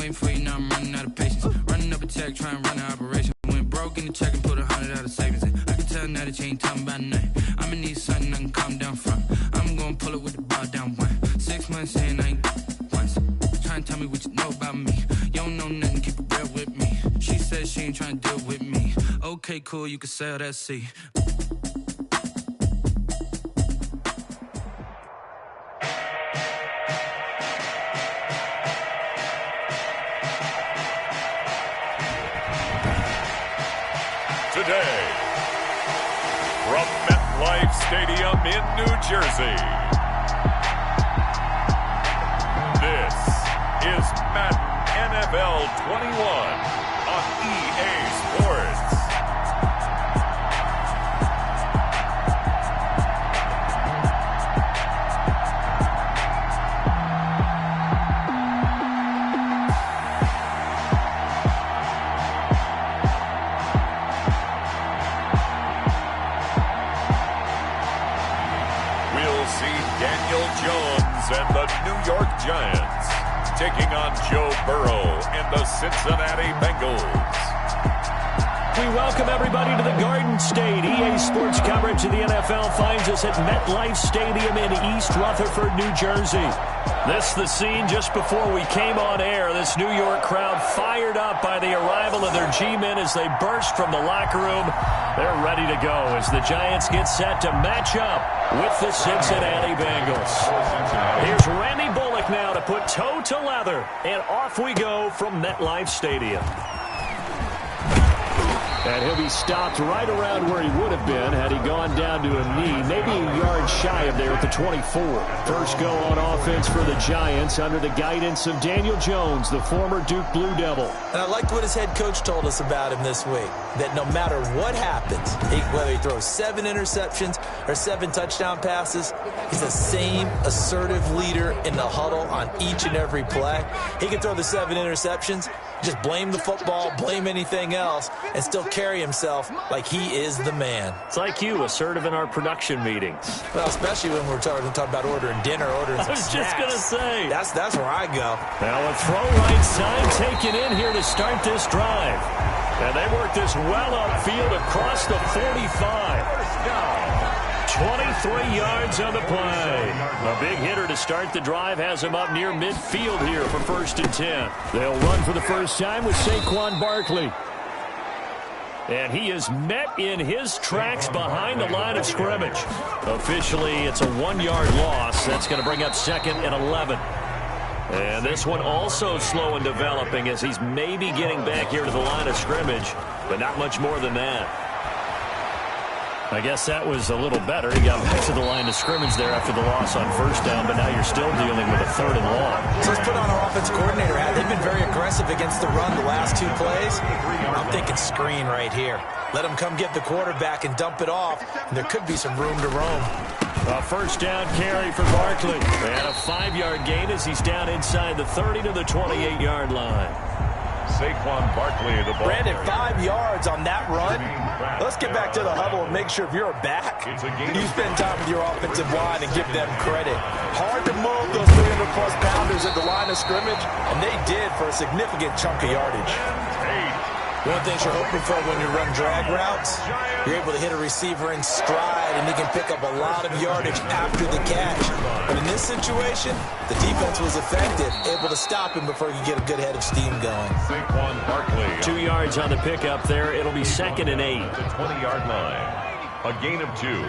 waiting for you, now I'm running out of patience. Running up a check, trying to run an operation. Went broke in the check and put 100 out of savings in. I can tell now that you ain't talking about nothing. I'ma need something I can calm down from. I'm gonna pull it with the bar down one. 6 months saying I ain't once. Trying to tell me what you know about me. You don't know nothing, keep it real with me. She said she ain't trying to deal with me. Okay, cool, you can sell that seat. Today, from MetLife Stadium in New Jersey, this is Madden NFL 21 on EA Sports. And the New York Giants taking on Joe Burrow and the Cincinnati Bengals. We welcome everybody to the Garden State. EA Sports coverage of the NFL finds us at MetLife Stadium in East Rutherford, New Jersey. This the scene just before we came on air. This New York crowd fired up by the arrival of their G-men as they burst from the locker room. They're ready to go as the Giants get set to match up with the Cincinnati Bengals. Here's Randy Bullock now to put toe to leather, and off we go from MetLife Stadium. And he'll be stopped right around where he would have been had he gone down to a knee, maybe a yard shy of there at the 24. First go on offense for the Giants under the guidance of Daniel Jones, the former Duke Blue Devil. And I liked what his head coach told us about him this week, that no matter what happens, whether he throws 7 interceptions or 7 touchdown passes, he's the same assertive leader in the huddle on each and every play. He can throw the 7 interceptions, just blame the football, blame anything else, and still carry himself like he is the man. It's like you, assertive in our production meetings. Well, especially when we're talking about ordering dinner, ordering some snacks. I was just going to say. That's where I go. Now a throw right side taken in here to start this drive. And they work this well upfield across the 45. 23 yards on the play. A big hitter to start the drive has him up near midfield here for 1st and 10. They'll run for the first time with Saquon Barkley. And he is met in his tracks behind the line of scrimmage. Officially, it's a 1-yard loss. That's going to bring up 2nd and 11. And this one also slow in developing as he's maybe getting back here to the line of scrimmage, but not much more than that. I guess that was a little better. He got back to the line of scrimmage there after the loss on 1st down, but now you're still dealing with a 3rd and long. So let's put on our offense coordinator hat. They've been very aggressive against the run the last 2 plays. I'm thinking screen right here. Let him come get the quarterback and dump it off, and there could be some room to roam. A 1st down carry for Barkley. And a 5-yard gain as he's down inside the 30 to the 28-yard line. Saquon Barkley, the ball. Brandon, 5 yards on that run. Let's get back to the huddle and make sure if you're a back, you spend time with your offensive line and give them credit. Hard to move those 300-plus pounders at the line of scrimmage, and they did for a significant chunk of yardage. One thing you're hoping for when you run drag routes, you're able to hit a receiver in stride, and he can pick up a lot of yardage after the catch. But in this situation, the defense was effective, able to stop him before he could get a good head of steam going. Saquon Barkley. 2 yards on the pickup there. It'll be 2nd and 8. The 20-yard line. A gain of 2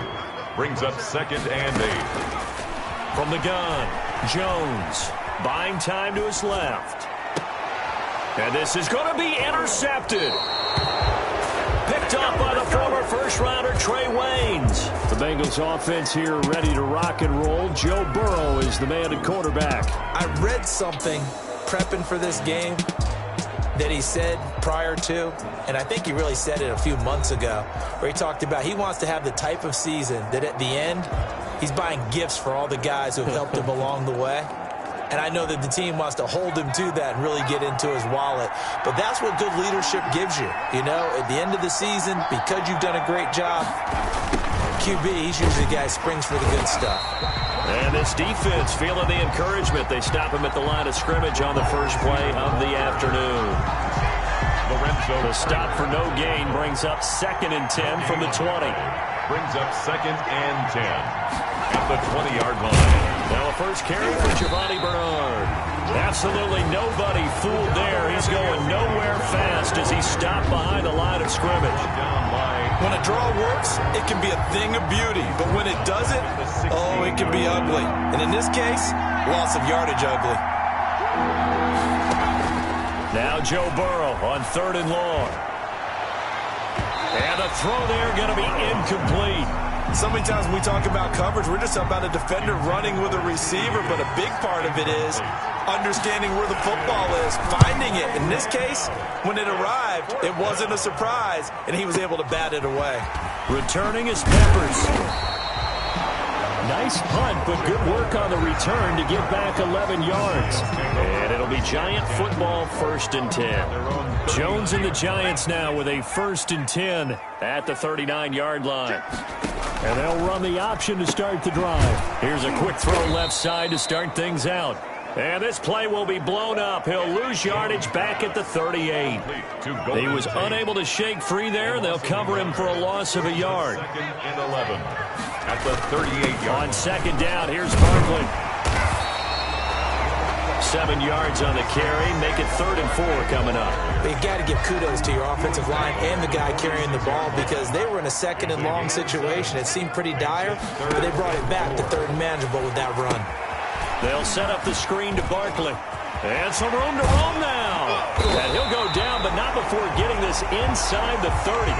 brings up 2nd and 8. From the gun, Jones buying time to his left. And this is going to be intercepted. Picked up by the former first-rounder Trey Waynes. The Bengals offense here ready to rock and roll. Joe Burrow is the man at quarterback. I read something prepping for this game that he said prior to, and I think he really said it a few months ago, where he talked about he wants to have the type of season that at the end, he's buying gifts for all the guys who have helped him along the way. And I know that the team wants to hold him to that and really get into his wallet. But that's what good leadership gives you. You know, at the end of the season, because you've done a great job, QB, he's usually the guy who springs for the good stuff. And this defense feeling the encouragement. They stop him at the line of scrimmage on the first play of the afternoon. The stop for no gain brings up 2nd and 10 from the 20. Brings up 2nd and 10 at the 20-yard line. Now a first carry for Giovanni Bernard. Absolutely nobody fooled there. He's going nowhere fast as he stopped behind the line of scrimmage. When a draw works, it can be a thing of beauty. But when it doesn't, oh, it can be ugly. And in this case, loss of yardage ugly. Now Joe Burrow on 3rd and long. And the throw there going to be incomplete. So many times when we talk about coverage, we're just talking about a defender running with a receiver, but a big part of it is understanding where the football is, finding it. In this case, when it arrived, it wasn't a surprise, and he was able to bat it away. Returning is Peppers. Nice punt, but good work on the return to get back 11 yards. And it'll be Giant football, 1st and 10. Jones and the Giants now with a 1st and 10 at the 39-yard line. And they'll run the option to start the drive. Here's a quick throw left side to start things out. And this play will be blown up. He'll lose yardage back at the 38. He was unable to shake free there. They'll cover him for a loss of a yard. 2nd and 11 at the 38-yard. On 2nd down, here's Barkley. 7 yards on the carry. Make it 3rd and 4 coming up. You've got to give kudos to your offensive line and the guy carrying the ball because they were in a 2nd and long situation. It seemed pretty dire, but they brought it back to 3rd and manageable with that run. They'll set up the screen to Barkley. And some room to roam now. And he'll go down, but not before getting this inside the 30.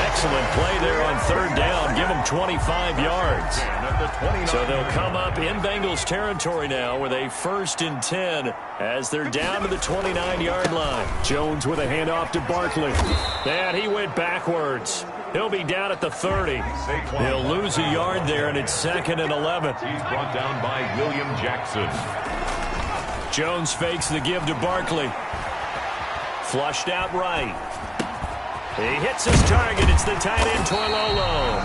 Excellent play there on 3rd down. Give them 25 yards. So they'll come up in Bengals territory now with a 1st and 10 as they're down to the 29-yard line. Jones with a handoff to Barkley. And he went backwards. He'll be down at the 30. He'll lose a yard there, and it's 2nd and 11. He's brought down by William Jackson. Jones fakes the give to Barkley. Flushed out right. He hits his target. It's the tight end, Toilolo.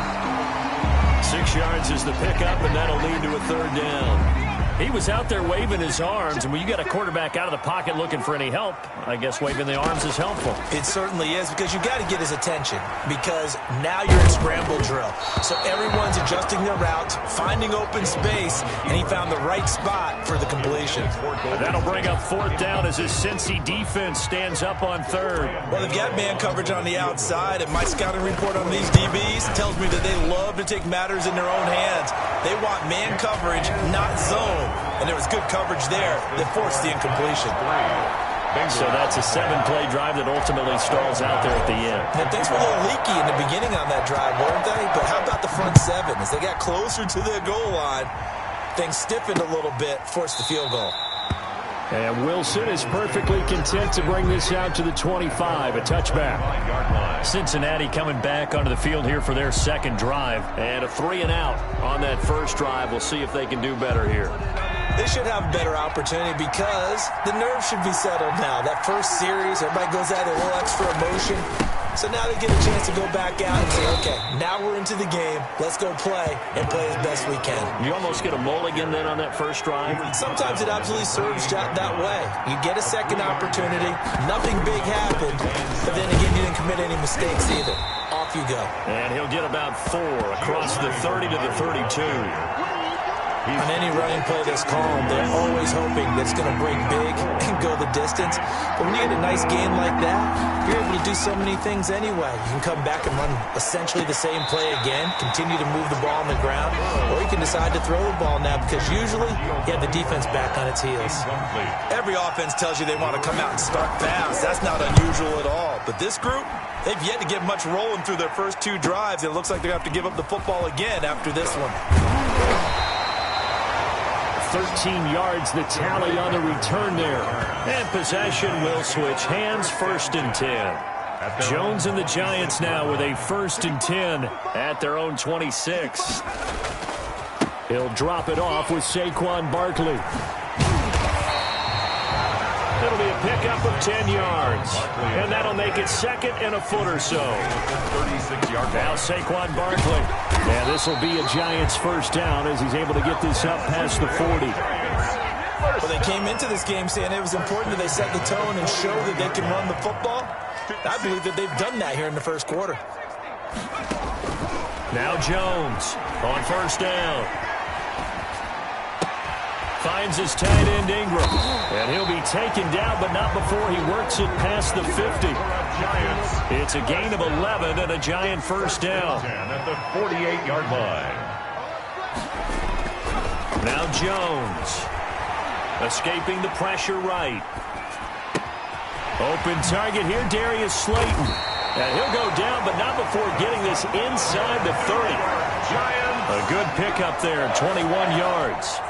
6 yards is the pickup, and that'll lead to a 3rd down. He was out there waving his arms, and when you got a quarterback out of the pocket looking for any help, I guess waving the arms is helpful. It certainly is because you got to get his attention because now you're in scramble drill. So everyone's adjusting their route, finding open space, and he found the right spot for the completion. And that'll bring up 4th down as his Cincy defense stands up on 3rd. Well, they've got man coverage on the outside, and my scouting report on these DBs tells me that they love to take matters in their own hands. They want man coverage, not zone. And there was good coverage there that forced the incompletion. So that's a 7-play drive that ultimately stalls out there at the end. And things were a little leaky in the beginning on that drive, weren't they? But how about the front 7? As they got closer to the goal line, things stiffened a little bit, forced the field goal. And Wilson is perfectly content to bring this out to the 25, a touchback. Cincinnati coming back onto the field here for their 2nd drive. And a 3-and-out on that first drive. We'll see if they can do better here. They should have a better opportunity because the nerves should be settled now. That first series, everybody goes out with a little extra emotion. So now they get a chance to go back out and say, okay, now we're into the game. Let's go play and play as best we can. You almost get a mulligan then on that first drive? Sometimes it absolutely serves that way. You get a second opportunity. Nothing big happened. But then again, you didn't commit any mistakes either. Off you go. And he'll get about 4 across the 30 to the 32. On any running play that's called, they're always hoping that it's going to break big and go the distance. But when you get a nice game like that, you're able to do so many things anyway. You can come back and run essentially the same play again, continue to move the ball on the ground, or you can decide to throw the ball now because usually you have the defense back on its heels. Every offense tells you they want to come out and start fast. That's not unusual at all. But this group, they've yet to get much rolling through their first 2 drives. It looks like they're going to have to give up the football again after this one. 13 yards, the tally on the return there. And possession will switch hands, 1st and 10. Jones and the Giants now with a 1st and 10 at their own 26. He'll drop it off with Saquon Barkley. It'll be a pickup of 10 yards. And that'll make it second and a foot or so. Now Saquon Barkley. And this will be a Giants first down as he's able to get this up past the 40. Well, they came into this game saying it was important that they set the tone and show that they can run the football. I believe that they've done that here in the first quarter. Now Jones on first down. Finds his tight end Ingram. And he'll be taken down, but not before he works it past the 50. It's a gain of 11 and a Giant first down. At the 48-yard line. Now Jones. Escaping the pressure right. Open target here, Darius Slayton. And he'll go down, but not before getting this inside the 30. A good pickup there, 21 yards.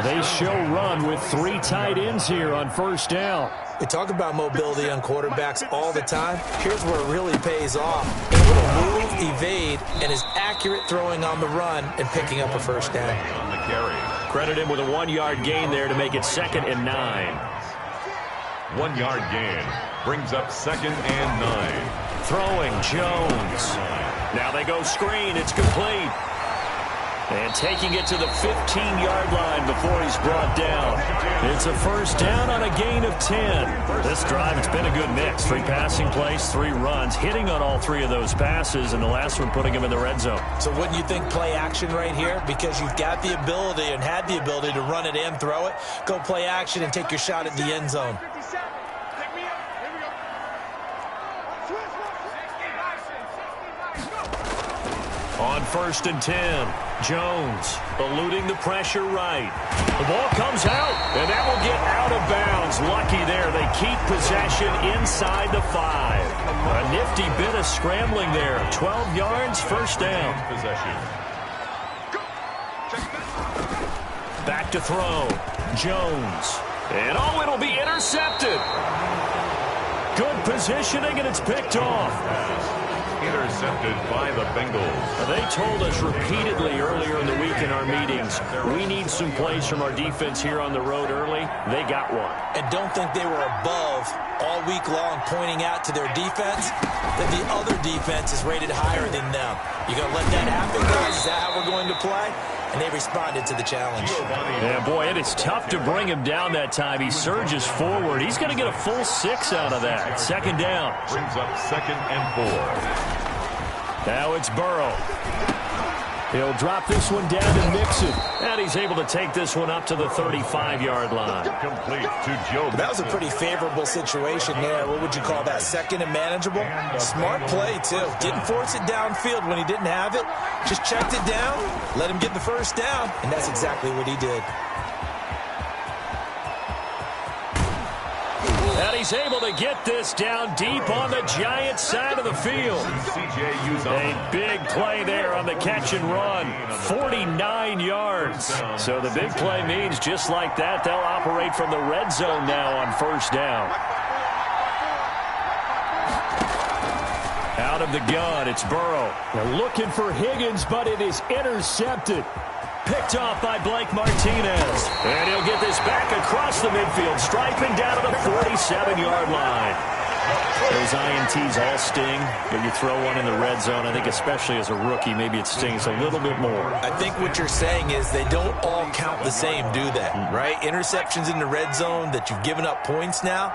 They show run with 3 tight ends here on first down. We talk about mobility on quarterbacks all the time. Here's where it really pays off. Able to move, evade, and is accurate throwing on the run and picking up a first down. On the carry. Credit him with a 1-yard gain there to make it 2nd and 9. 1-yard gain brings up 2nd and 9. Throwing Jones. Now they go screen. It's complete. And taking it to the 15-yard line before he's brought down. It's a first down on a gain of 10. This drive, it's been a good mix. 3 passing plays, 3 runs, hitting on all 3 of those passes, and the last one putting him in the red zone. So wouldn't you think play action right here? Because you've got the ability and had the ability to run it and throw it. Go play action and take your shot at the end zone. On 1st and 10, Jones eluding the pressure right. The ball comes out, and that will get out of bounds. Lucky there. They keep possession inside the 5. A nifty bit of scrambling there. 12 yards, first down. Possession. Back to throw. Jones. And it'll be intercepted. Good positioning, and it's picked off. Intercepted by the Bengals. They told us repeatedly earlier in the week in our meetings, we need some plays from our defense here on the road early. They got one. And don't think they were above all week long pointing out to their defense that the other defense is rated higher than them. You going to let that happen, guys? Is that how we're going to play? And they responded to the challenge. Yeah, boy, it is tough to bring him down that time. He surges forward. He's going to get a full 6 out of that. 2nd down. Brings up 2nd and 4. Now it's Burrow. He'll drop this one down and mix it. And he's able to take this one up to the 35-yard line. Complete to Joe. That was a pretty favorable situation there. What would you call that? 2nd and manageable? Smart play, too. Didn't force it downfield when he didn't have it. Just checked it down, let him get the first down, and that's exactly what he did. And he's able to get this down deep on the Giants side of the field. A big play there on the catch and run. 49 yards. So the big play means just like that, they'll operate from the red zone now on first down. Out of the gun, it's Burrow. They're looking for Higgins, but it is intercepted. Picked off by Blake Martinez. And he'll get this back across the midfield, striping down to the 47-yard line. Those INTs all sting, but you throw one in the red zone, I think especially as a rookie, maybe it stings a little bit more. I think what you're saying is they don't all count the same, do they? Right? Interceptions in the red zone that you've given up points now,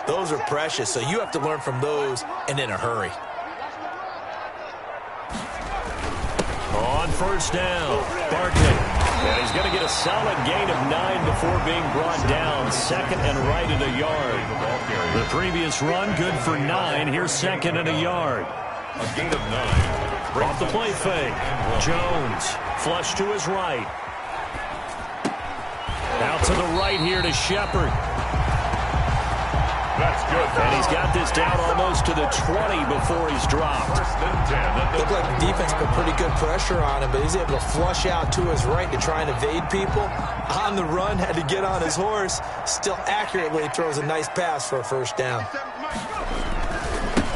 those are precious. So you have to learn from those and in a hurry. On first down, Barkley. And he's going to get a solid gain of 9 before being brought down. 2nd and right at a yard. The previous run, good for 9. Here's 2nd and a yard. A gain of 9. Off the play fake. Jones, flush to his right. Out to the right here to Shepard. That's good. And he's got this down almost to the 20 before he's dropped. Looked like the defense put pretty good pressure on him, but he's able to flush out to his right to try and evade people. On the run, had to get on his horse. Still accurately throws a nice pass for a first down.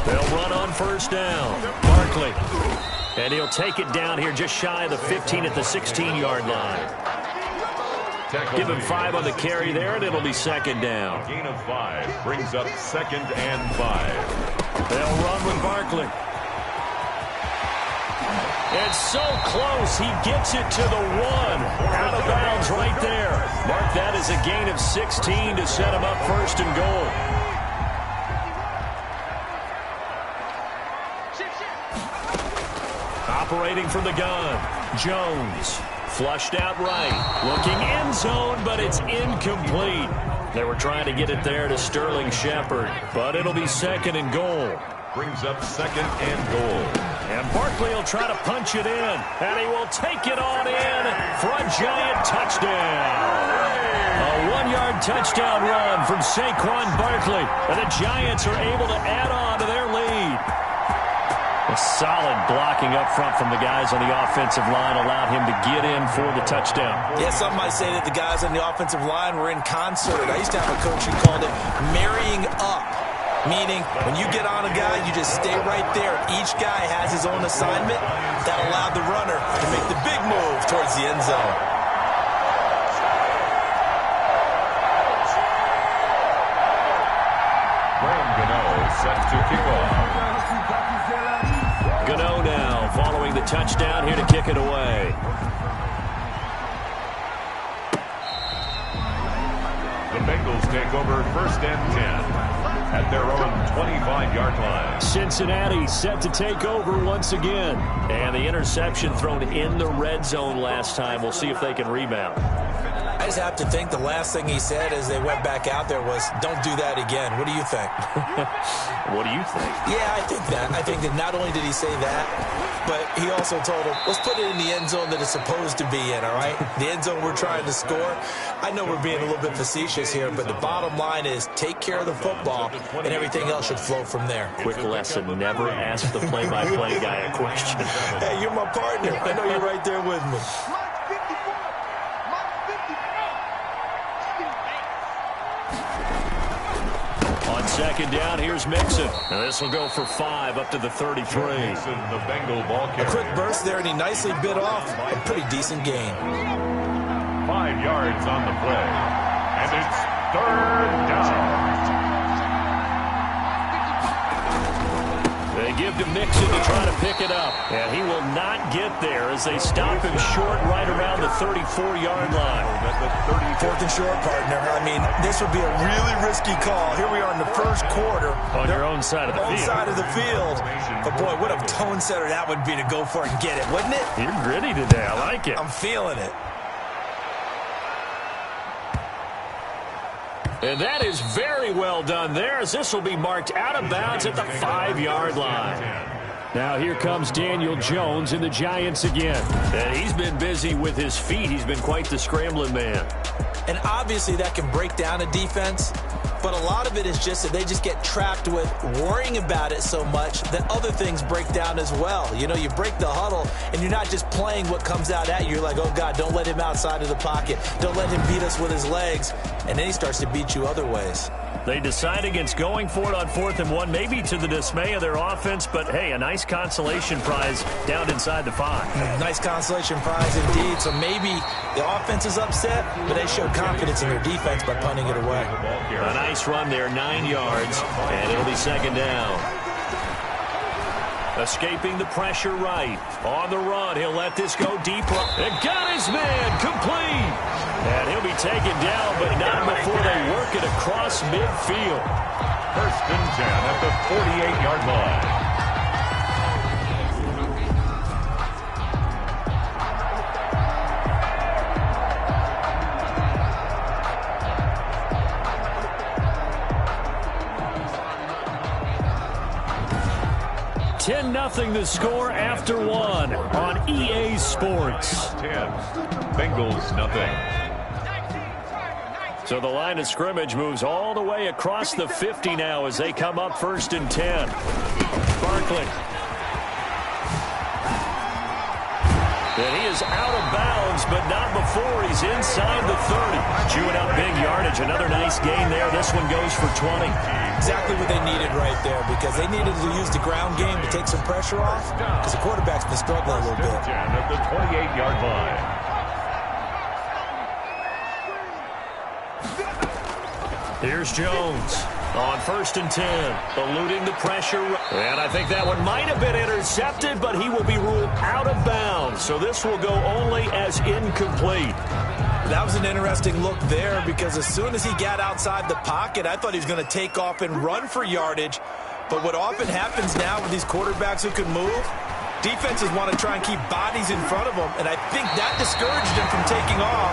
They'll run on first down. Barkley. And he'll take it down here just shy of the 15 at the 16-yard line. Give him 5 on the carry there, and it'll be second down. A gain of 5 brings up 2nd and 5. They'll run with Barkley. It's so close. He gets it to the 1. Out of bounds right there. Mark that as a gain of 16 to set him up 1st and goal. Operating from the gun, Jones. Flushed out right. Looking end zone, but it's incomplete. They were trying to get it there to Sterling Shepard, but it'll be 2nd and goal. Brings up 2nd and goal. And Barkley will try to punch it in, and he will take it on in for a giant touchdown. A 1-yard touchdown run from Saquon Barkley, and the Giants are able to add on to their lead. A solid blocking up front from the guys on the offensive line allowed him to get in for the touchdown. Yeah, some might say that the guys on the offensive line were in concert. I used to have a coach who called it marrying up, meaning when you get on a guy, you just stay right there. Each guy has his own assignment. That allowed the runner to make the big move towards the end zone. Graham Gano set to kick off. Gano now following the touchdown here to kick it away. The Bengals take over 1st and 10 at their own 25-yard line. Cincinnati set to take over once again. And the interception thrown in the red zone last time. We'll see if they can rebound. I just have to think the last thing he said as they went back out there was, don't do that again. What do you think? What do you think? Yeah, I think that. I think that not only did he say that, but he also told him, let's put it in the end zone that it's supposed to be in, all right? The end zone we're trying to score. I know we're being a little bit facetious here, but the bottom line is take care of the football, and everything else should flow from there. Quick lesson, never ask the play-by-play guy a question. Hey, you're my partner. I know you're right there with me. On 2nd down, here's Mixon. Now this will go for 5 up to the 33. Mixon, the Bengal ball carrier. A quick burst there, and he nicely bit off a pretty decent gain. 5 yards on the play. And it's 3rd down. They give to Mixon to try to pick it up. And he will not get there as they stop him short right around the 34-yard line. 4th and short, partner. I mean, this would be a really risky call. Here we are in the 1st quarter. On your own side of the field. Side of the field. But, boy, what a tone setter that would be to go for it and get it, wouldn't it? You're gritty today. I like it. I'm feeling it. And that is very well done there, as this will be marked out of bounds at the 5-yard line. Now here comes Daniel Jones and the Giants again. And he's been busy with his feet. He's been quite the scrambling man. And obviously that can break down a defense, but a lot of it is just that they just get trapped with worrying about it so much that other things break down as well. You know, you break the huddle, and you're not just playing what comes out at you. You're like, oh, God, don't let him outside of the pocket. Don't let him beat us with his legs. And then he starts to beat you other ways. They decide against going for it on 4th and 1, maybe to the dismay of their offense, but, hey, a nice consolation prize down inside the 5. Nice consolation prize indeed. So maybe the offense is upset, but they show confidence in their defense by punting it away. A nice run there, 9 yards, and it'll be 2nd down. Escaping the pressure right. On the run, he'll let this go deep. And got his man, complete. And he'll be taken down, but not before they work it across midfield. 1st and 10 at the 48-yard line. Nothing the score after 1 on EA Sports. 10. Bengals nothing. So the line of scrimmage moves all the way across the 50 now as they come up 1st and 10. Barkley. And he is out of bounds, but not before he's inside the 30. Chewing up big yardage. Another nice gain there. This one goes for 20. Exactly what they needed right there, because they needed to use the ground game to take some pressure off, because the quarterback's been struggling a little bit. At the 28-yard line. Here's Jones on 1st and 10, eluding the pressure. And I think that one might have been intercepted, but he will be ruled out of bounds. So this will go only as incomplete. That was an interesting look there because as soon as he got outside the pocket, I thought he was going to take off and run for yardage. But what often happens now with these quarterbacks who can move, defenses want to try and keep bodies in front of them, and I think that discouraged him from taking off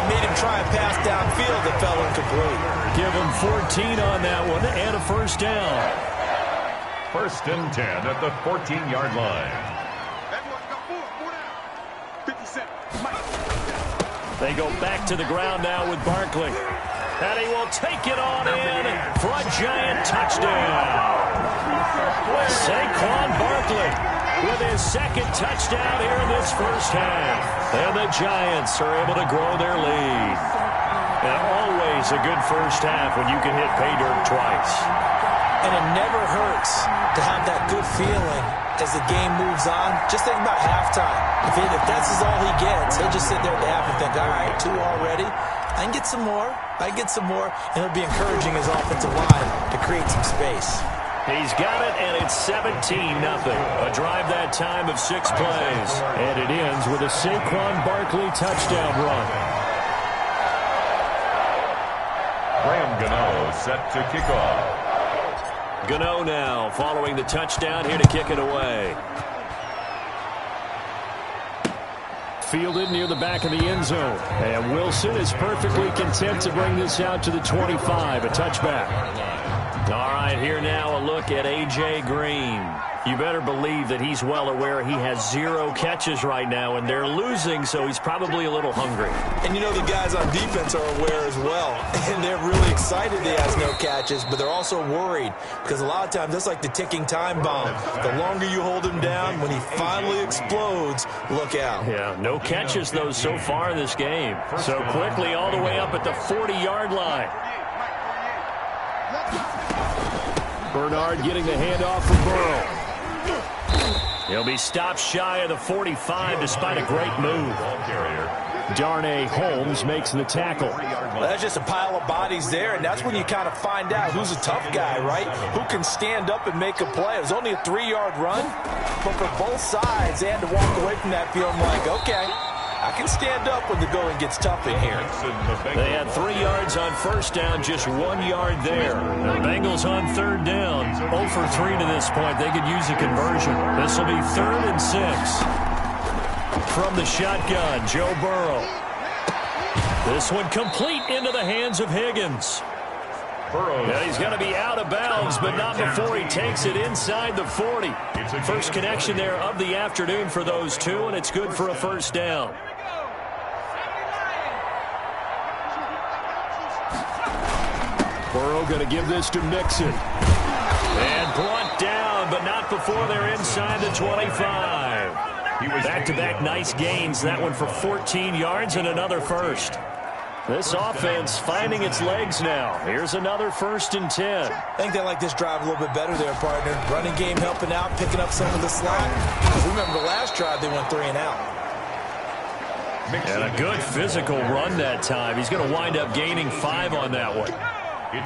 and made him try a pass downfield that fell incomplete. Give him 14 on that one and a first down. 1st and 10 at the 14-yard line. They go back to the ground now with Barkley. And he will take it on in for a giant touchdown. Saquon Barkley with his 2nd touchdown here in this first half. And the Giants are able to grow their lead. And always a good first half when you can hit pay dirt twice. And it never hurts to have that good feeling as the game moves on. Just think about halftime. If that's all he gets, he'll just sit there at the half and think, all right, 2 already. I can get some more. I can get some more. And it'll be encouraging his offensive line to create some space. He's got it, and it's 17-0. A drive that time of 6 plays. And it ends with a Saquon Barkley touchdown run. Graham Gano set to kick off. Gano now following the touchdown here to kick it away. Fielded near the back of the end zone. And Wilson is perfectly content to bring this out to the 25, a touchback. All right, here now a look at A.J. Green. You better believe that he's well aware he has 0 catches right now, and they're losing, so he's probably a little hungry. And you know the guys on defense are aware as well, and they're really excited he has no catches, but they're also worried because a lot of times that's like the ticking time bomb. The longer you hold him down, when he finally explodes, look out. Yeah, no catches, though, so far in this game. So quickly all the way up at the 40-yard line. Bernard getting the handoff from Burrow. He'll be stopped shy of the 45 despite a great move. Darnay Holmes makes the tackle. Well, that's just a pile of bodies there, and that's when you kind of find out who's a tough guy, right? Who can stand up and make a play. It was only a 3-yard run, but for both sides, they had to walk away from that feeling like, okay, I can stand up when the going gets tough in here. They had 3 yards on first down, just 1 yard there. The Bengals on 3rd down, 0 for 3 to this point. They could use a conversion. This will be 3rd and 6. From the shotgun, Joe Burrow. This one complete into the hands of Higgins. Yeah, he's going to be out of bounds, but not before he takes it inside the 40. First connection there of the afternoon for those two, and it's good for a first down. Burrow going to give this to Mixon. And brought down, but not before they're inside the 25. Back-to-back nice gains. That one for 14 yards and another first. This offense finding its legs now. Here's another 1st and 10. I think they like this drive a little bit better there, partner. Running game helping out, picking up some of the slack. Because remember the last drive, they went 3 and out. And a good physical run that time. He's going to wind up gaining 5 on that one.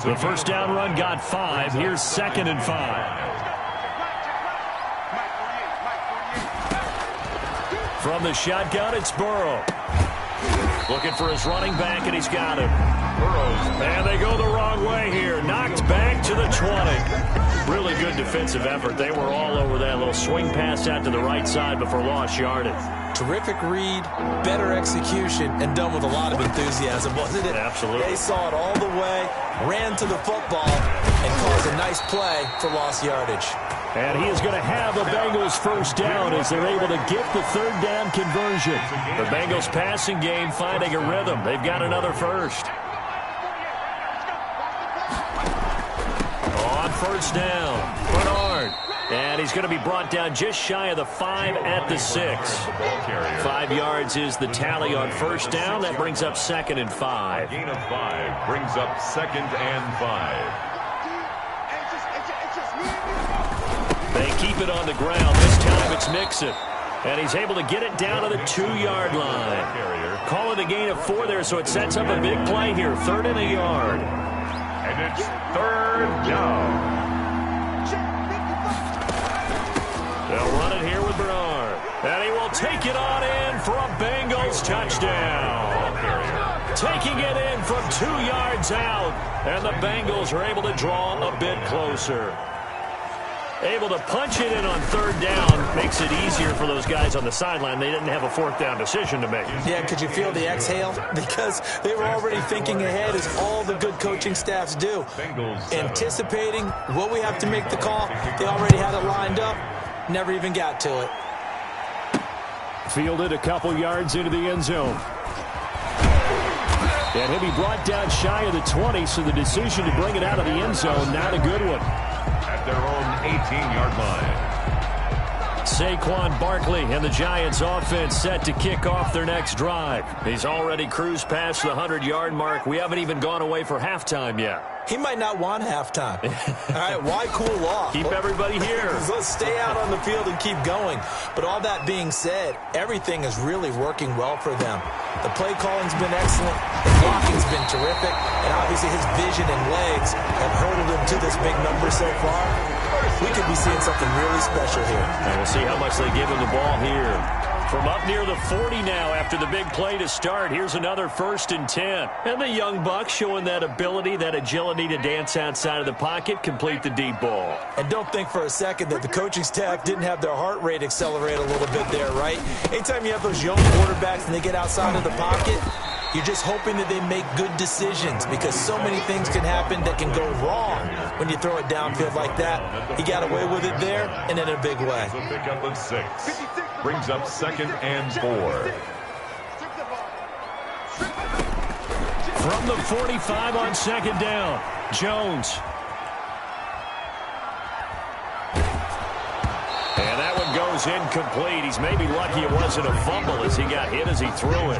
The first down run got 5. Here's 2nd and 5. From the shotgun, it's Burrow. Looking for his running back, and he's got him. And they go the wrong way here. Knocked back to the 20. Really good defensive effort. They were all over that little swing pass out to the right side before lost yardage. Terrific read, better execution, and done with a lot of enthusiasm, wasn't it? Absolutely. They saw it all the way, ran to the football, and caused a nice play for lost yardage. And he is going to have a Bengals first down as they're able to get the 3rd down conversion. The Bengals passing game finding a rhythm. They've got another first. On first down, Bernard. And he's going to be brought down just shy of the 5 at the 6. 5 yards is the tally on first down. That brings up 2nd and 5. Gain of 5 brings up 2nd and 5. They keep it on the ground. This time it's Mixon. And he's able to get it down to the 2-yard line. Call it a gain of 4 there, so it sets up a big play here. 3rd and a yard. It's third down. They'll run it here with Bernard. And he will take it on in for a Bengals touchdown. Taking it in from 2 yards out. And the Bengals are able to draw a bit closer. Able to punch it in on third down. Makes it easier for those guys on the sideline. They didn't have a fourth down decision to make. Yeah, could you feel the exhale? Because they were already thinking ahead, as all the good coaching staffs do. Anticipating what we have to make the call. They already had it lined up. Never even got to it. Fielded a couple yards into the end zone. And he'll be brought down shy of the 20, so the decision to bring it out of the end zone, not a good one. At their own 18-yard line. Saquon Barkley and the Giants offense set to kick off their next drive. He's already cruised past the 100-yard mark. We haven't even gone away for halftime yet. He might not want halftime. All right, why cool off? Keep everybody here. Let's stay out on the field and keep going. But all that being said, everything is really working well for them. The play calling's been excellent. The blocking's been terrific. And obviously his vision and legs have hurdled him to this big number so far. We could be seeing something really special here. And we'll see how much they give him the ball here. From up near the 40 now after the big play to start. Here's another 1st and 10. And the young buck showing that ability, that agility to dance outside of the pocket, complete the deep ball. And don't think for a second that the coaching staff didn't have their heart rate accelerate a little bit there, right? Anytime you have those young quarterbacks and they get outside of the pocket, you're just hoping that they make good decisions, because so many things can happen that can go wrong when you throw it downfield like that. He got away with it there, and in a big way. So pick up of 6. Brings up 2nd and 4. From the 45 on 2nd down, Jones. And that one goes incomplete. He's maybe lucky it wasn't a fumble as he got hit as he threw it.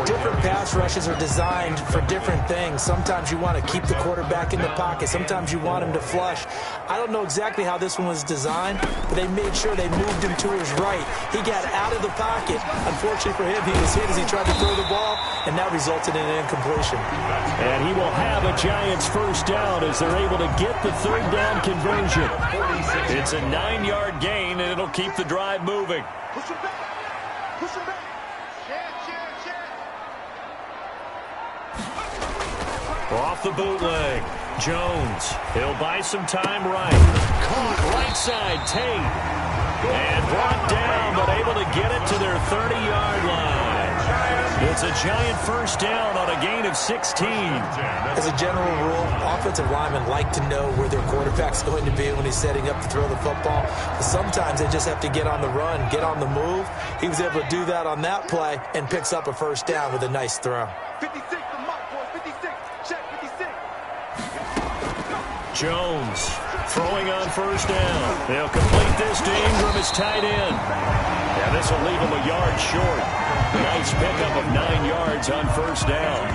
Different pass rushes are designed for different things. Sometimes you want to keep the quarterback in the pocket. Sometimes you want him to flush. I don't know exactly how this one was designed, but they made sure they moved him to his right. He got out of the pocket. Unfortunately for him, he was hit as he tried to throw the ball, and that resulted in an incompletion. And he will have a Giants 1st down as they're able to get the 3rd down conversion. It's a 9-yard gain, and it'll keep the drive moving. Push him back. Push him back. Off the bootleg. Jones. He'll buy some time right. Caught right side. Tate. And brought down, but able to get it to their 30-yard line. It's a Giant 1st down on a gain of 16. As a general rule, offensive linemen like to know where their quarterback's going to be when he's setting up to throw the football. But sometimes they just have to get on the run, get on the move. He was able to do that on that play and picks up a 1st down with a nice throw. 56, the mark, boys. 56. Check 56. Jones throwing on 1st down. They'll complete this to Ingram as tight end. Yeah, this will leave him a yard short. Nice pickup of 9 yards on 1st down.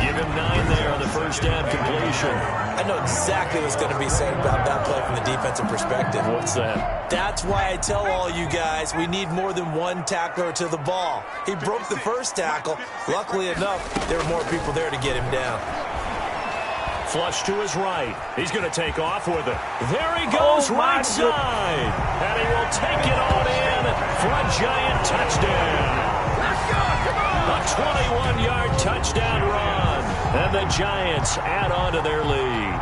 Give him 9 there on the 1st down completion. I know exactly what's going to be said about that play from the defensive perspective. What's that? That's why I tell all you guys we need more than one tackler to the ball. He broke the 1st tackle. Luckily enough, there were more people there to get him down. Flush to his right. He's going to take off with it. There he goes, right side. And he will take it on in for a Giant touchdown. A 21-yard touchdown run. And the Giants add on to their lead.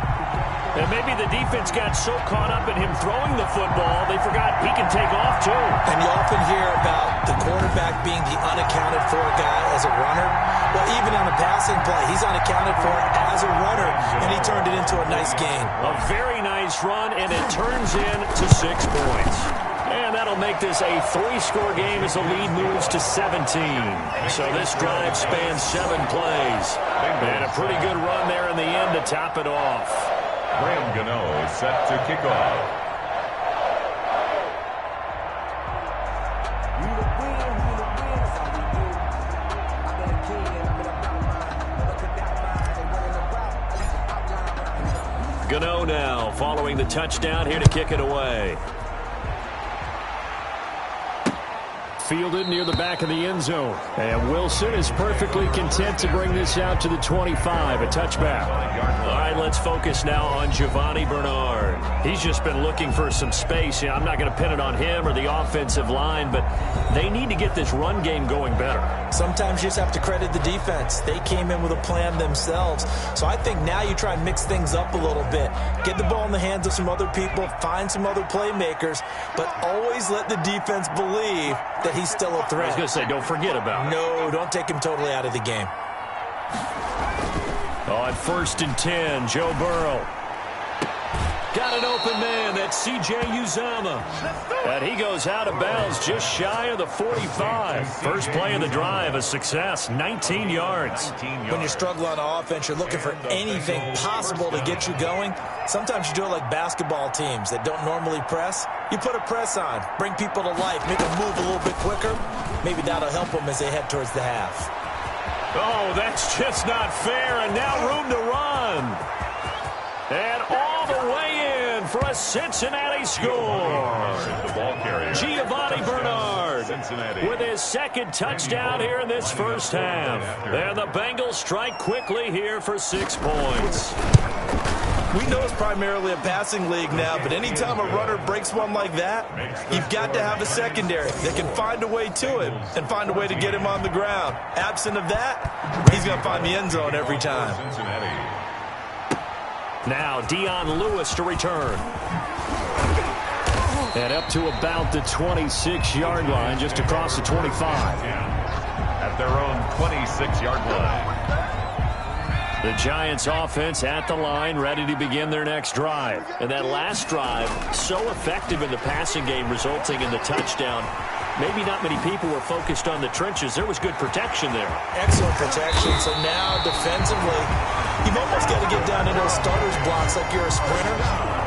And maybe the defense got so caught up in him throwing the football, they forgot he can take off too. And you often hear about the quarterback being the unaccounted for guy as a runner. Well, even on a passing play, he's unaccounted for as a runner, and he turned it into a nice gain. A very nice run, and it turns into 6 points. And that'll make this a 3-score game as the lead moves to 17. So this drive spans 7 plays. And a pretty good run there in the end to top it off. Graham Gano is set to kick off. Gano now following the touchdown here to kick it away. Fielded near the back of the end zone. And Wilson is perfectly content to bring this out to the 25, a touchback. All right, let's focus now on Giovanni Bernard. He's just been looking for some space. I'm not going to pin it on him or the offensive line, but they need to get this run game going better. Sometimes you just have to credit the defense. They came in with a plan themselves. So I think now you try and mix things up a little bit. Get the ball in the hands of some other people, find some other playmakers, but always let the defense believe that he's still a threat. I was going to say, don't forget about it. No, don't take him totally out of the game. On 1st and 10, Joe Burrow. Got an open man. That's C.J. Uzomah. And he goes out of bounds just shy of the 45. First play of the drive, a success, 19 yards. When you struggle on offense, you're looking for anything possible to get you going. Sometimes you do it like basketball teams that don't normally press. You put a press on, bring people to life, make them move a little bit quicker. Maybe that'll help them as they head towards the half. Oh, that's just not fair, and now room to run. And all the way in for a Cincinnati score. Giovanni Bernard with his second touchdown here in this first half. And the Bengals strike quickly here for 6 points. We know it's primarily a passing league now, but anytime a runner breaks one like that, you've got to have a secondary that can find a way to him and find a way to get him on the ground. Absent of that, he's going to find the end zone every time. Now Dion Lewis to return. And up to about the 26-yard line, just across the 25. At their own 26-yard line. The Giants offense at the line, ready to begin their next drive. And that last drive, so effective in the passing game, resulting in the touchdown. Maybe not many people were focused on the trenches. There was good protection there. Excellent protection. So now defensively, you've almost got to get down in those starters blocks like you're a sprinter.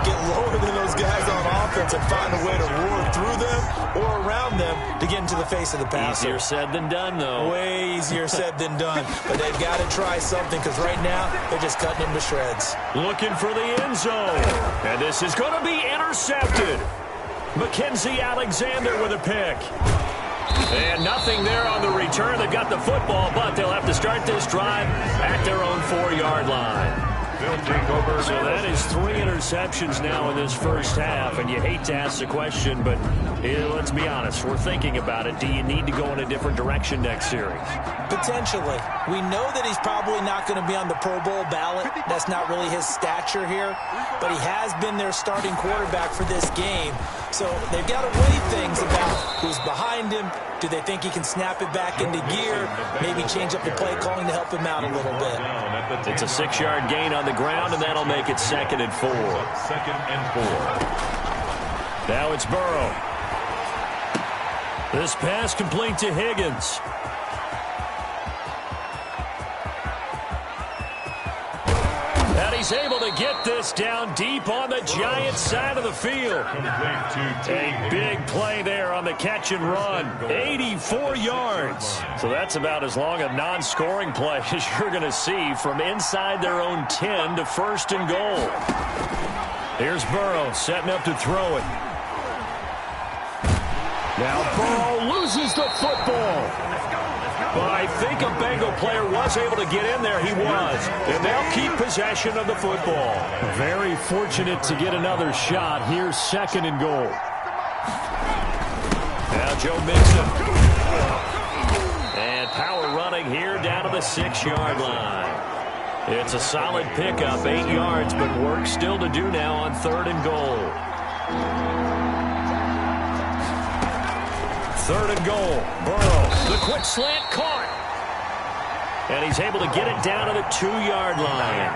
Get lower than those guys on offense and find a way to roar through them or around them to get into the face of the passer. Easier said than done, though. Way easier said than done. But they've got to try something because right now they're just cutting him to shreds. Looking for the end zone. And this is going to be intercepted. Mackenzie Alexander with a pick. And nothing there on the return. They've got the football, but they'll have to start this drive at their own 4-yard line. So that is 3 interceptions now in this first half, and you hate to ask the question, but let's be honest, we're thinking about it. Do you need to go in a different direction next series? Potentially. We know that he's probably not going to be on the Pro Bowl ballot. That's not really his stature here, but he has been their starting quarterback for this game. So they've got to weigh things about who's behind him. Do they think he can snap it back into gear? Maybe change up the play calling to help him out a little bit. It's a 6-yard gain on the ground, and that'll make it 2nd and 4. 2nd and 4. Now it's Burrow. This pass complete to Higgins. And he's able to get this down deep on the Giants side of the field. A big play there on the catch and run. 84 yards. So that's about as long a non-scoring play as you're going to see from inside their own 10 to 1st and goal. Here's Burrow setting up to throw it. Now Burrow loses the football. But I think a Bengal player was able to get in there. He was. And they'll keep possession of the football. Very fortunate to get another shot. Here's 2nd and goal. Now Joe Mixon. And power running here down to the 6-yard line. It's a solid pickup, 8 yards, but work still to do now on 3rd and goal. 3rd and goal. Burrow, the quick slant caught. And he's able to get it down to the 2-yard line.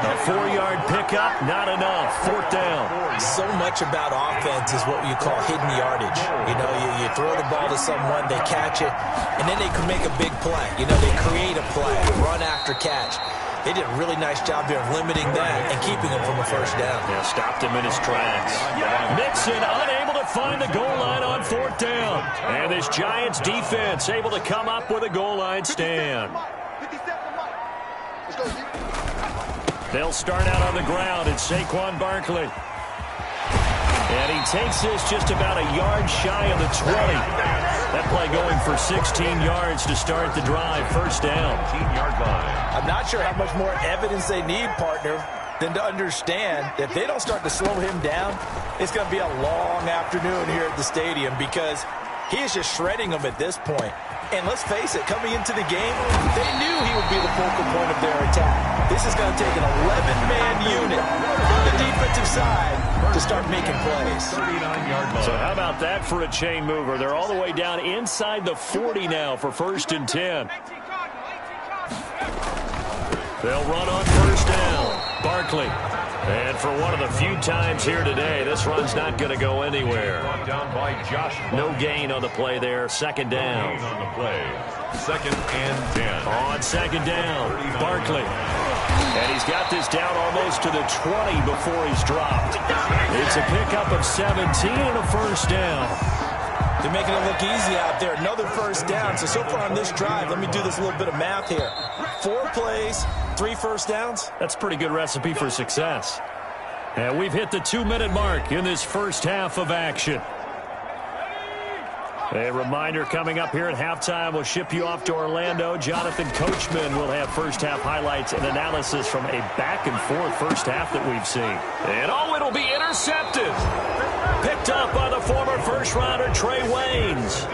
A 4-yard pickup, not enough. 4th down. So much about offense is what you call hidden yardage. You know, you throw the ball to someone, they catch it, and then they can make a big play. You know, they create a play, run after catch. They did a really nice job here of limiting that and keeping him from a 1st down. Yeah, stopped him in his tracks. Mixon unable to find the goal line on 4th down. And this Giants defense able to come up with a goal line stand. They'll start out on the ground. It's Saquon Barkley. And he takes this just about a yard shy of the 20. That play going for 16 yards to start the drive. First down. 15-yard line. I'm not sure how much more evidence they need, partner, than to understand that if they don't start to slow him down, it's going to be a long afternoon here at the stadium because he is just shredding them at this point. And let's face it, coming into the game, they knew he would be the focal point of their attack. This is going to take an 11-man unit on the defensive side to start making plays. 39-yard line. So how about that for a chain mover? They're all the way down inside the 40 now for 1st and 10. They'll run on first down. Barkley. And for one of the few times here today, this run's not going to go anywhere. Down by Josh. No gain on the play there. 2nd down. On the play. 2nd and 10. On 2nd down, Barkley. And he's got this down almost to the 20 before he's dropped. It's a pickup of 17 and a first down. They're making it look easy out there. Another first down. So far on this drive, let me do this little bit of math here. 4 plays, 3 first downs. That's a pretty good recipe for success. And we've hit the 2-minute mark in this first half of action. A reminder coming up here at halftime, we'll ship you off to Orlando. Jonathan Coachman will have first-half highlights and analysis from a back-and-forth first half that we've seen. And it'll be intercepted. Picked up by the former first-rounder Trey Waynes.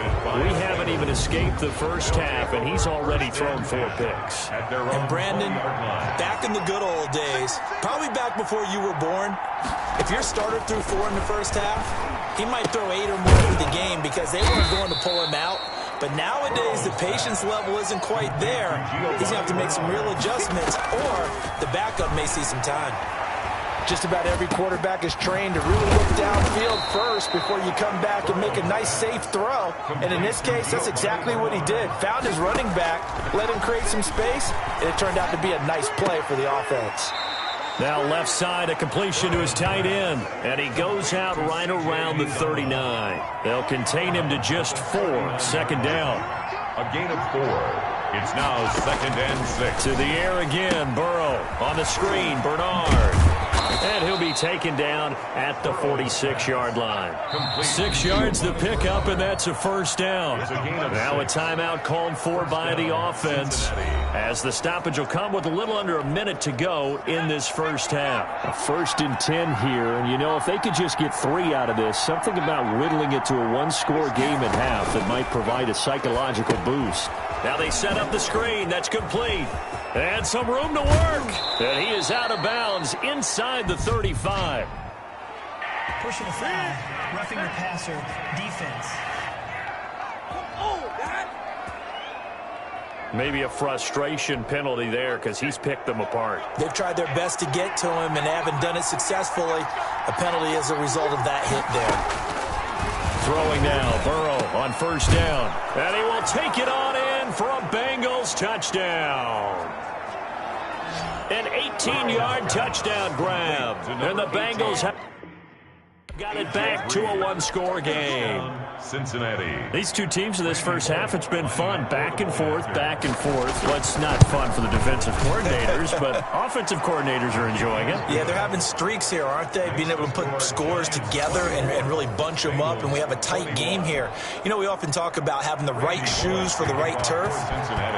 We haven't even escaped the first half, and he's already thrown 4 picks. And Brandon, back in the good old days, probably back before you were born, if your starter threw 4 in the first half, he might throw 8 or more for the game because they weren't going to pull him out. But nowadays, the patience level isn't quite there. He's going to have to make some real adjustments, or the backup may see some time. Just about every quarterback is trained to really look downfield first before you come back and make a nice, safe throw. And in this case, that's exactly what he did. Found his running back, let him create some space, and it turned out to be a nice play for the offense. Now left side, a completion to his tight end, and he goes out right around the 39. They'll contain him to just 4. 2nd down. A gain of 4. It's now 2nd and 6. To the air again, Burrow on the screen, Bernard. And he'll be taken down at the 46-yard line. 6 yards the pickup, and that's a first down. Now a timeout called for by the offense, as the stoppage will come with a little under a minute to go in this first half. A 1st and 10 here, and you know, if they could just get 3 out of this, something about whittling it to a 1-score game at half that might provide a psychological boost. Now they set up the screen. That's complete. And some room to work. And he is out of bounds inside the 35. Pushing a foul, roughing the passer, defense. Maybe a frustration penalty there because he's picked them apart. They've tried their best to get to him and haven't done it successfully. A penalty as a result of that hit there. Throwing now, Burrow on first down. And he will take it on in for a Bengals touchdown. An 18-yard touchdown grab. And the Bengals have got it back to a 1-score game. Cincinnati. These two teams in this first half, it's been fun. Back and forth, back and forth. Well, it's not fun for the defensive coordinators, but offensive coordinators are enjoying it. Yeah, they're having streaks here, aren't they? Being able to put scores together and really bunch them up, and we have a tight game here. You know, we often talk about having the right shoes for the right turf.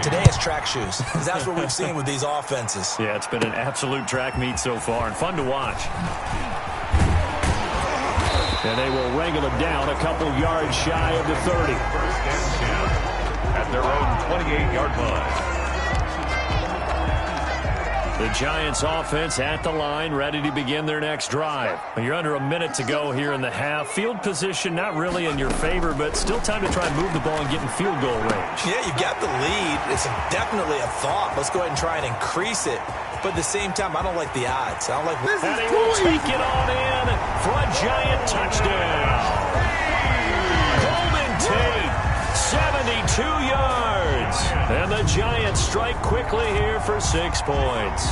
Today it's track shoes, because that's what we've seen with these offenses. Yeah, it's been an absolute track meet so far, and fun to watch. And they will wrangle him down a couple yards shy of the 30. First and 10 at their own 28-yard line. The Giants offense at the line, ready to begin their next drive. You're under a minute to go here in the half. Field position not really in your favor, but still time to try and move the ball and get in field goal range. Yeah, you've got the lead. It's definitely a thought. Let's go ahead and try and increase it. But at the same time, I don't like the odds. I don't like this. And he will take it on in for a Giant touchdown. Golden Tate, 72 yards. And the Giants strike quickly here for 6 points.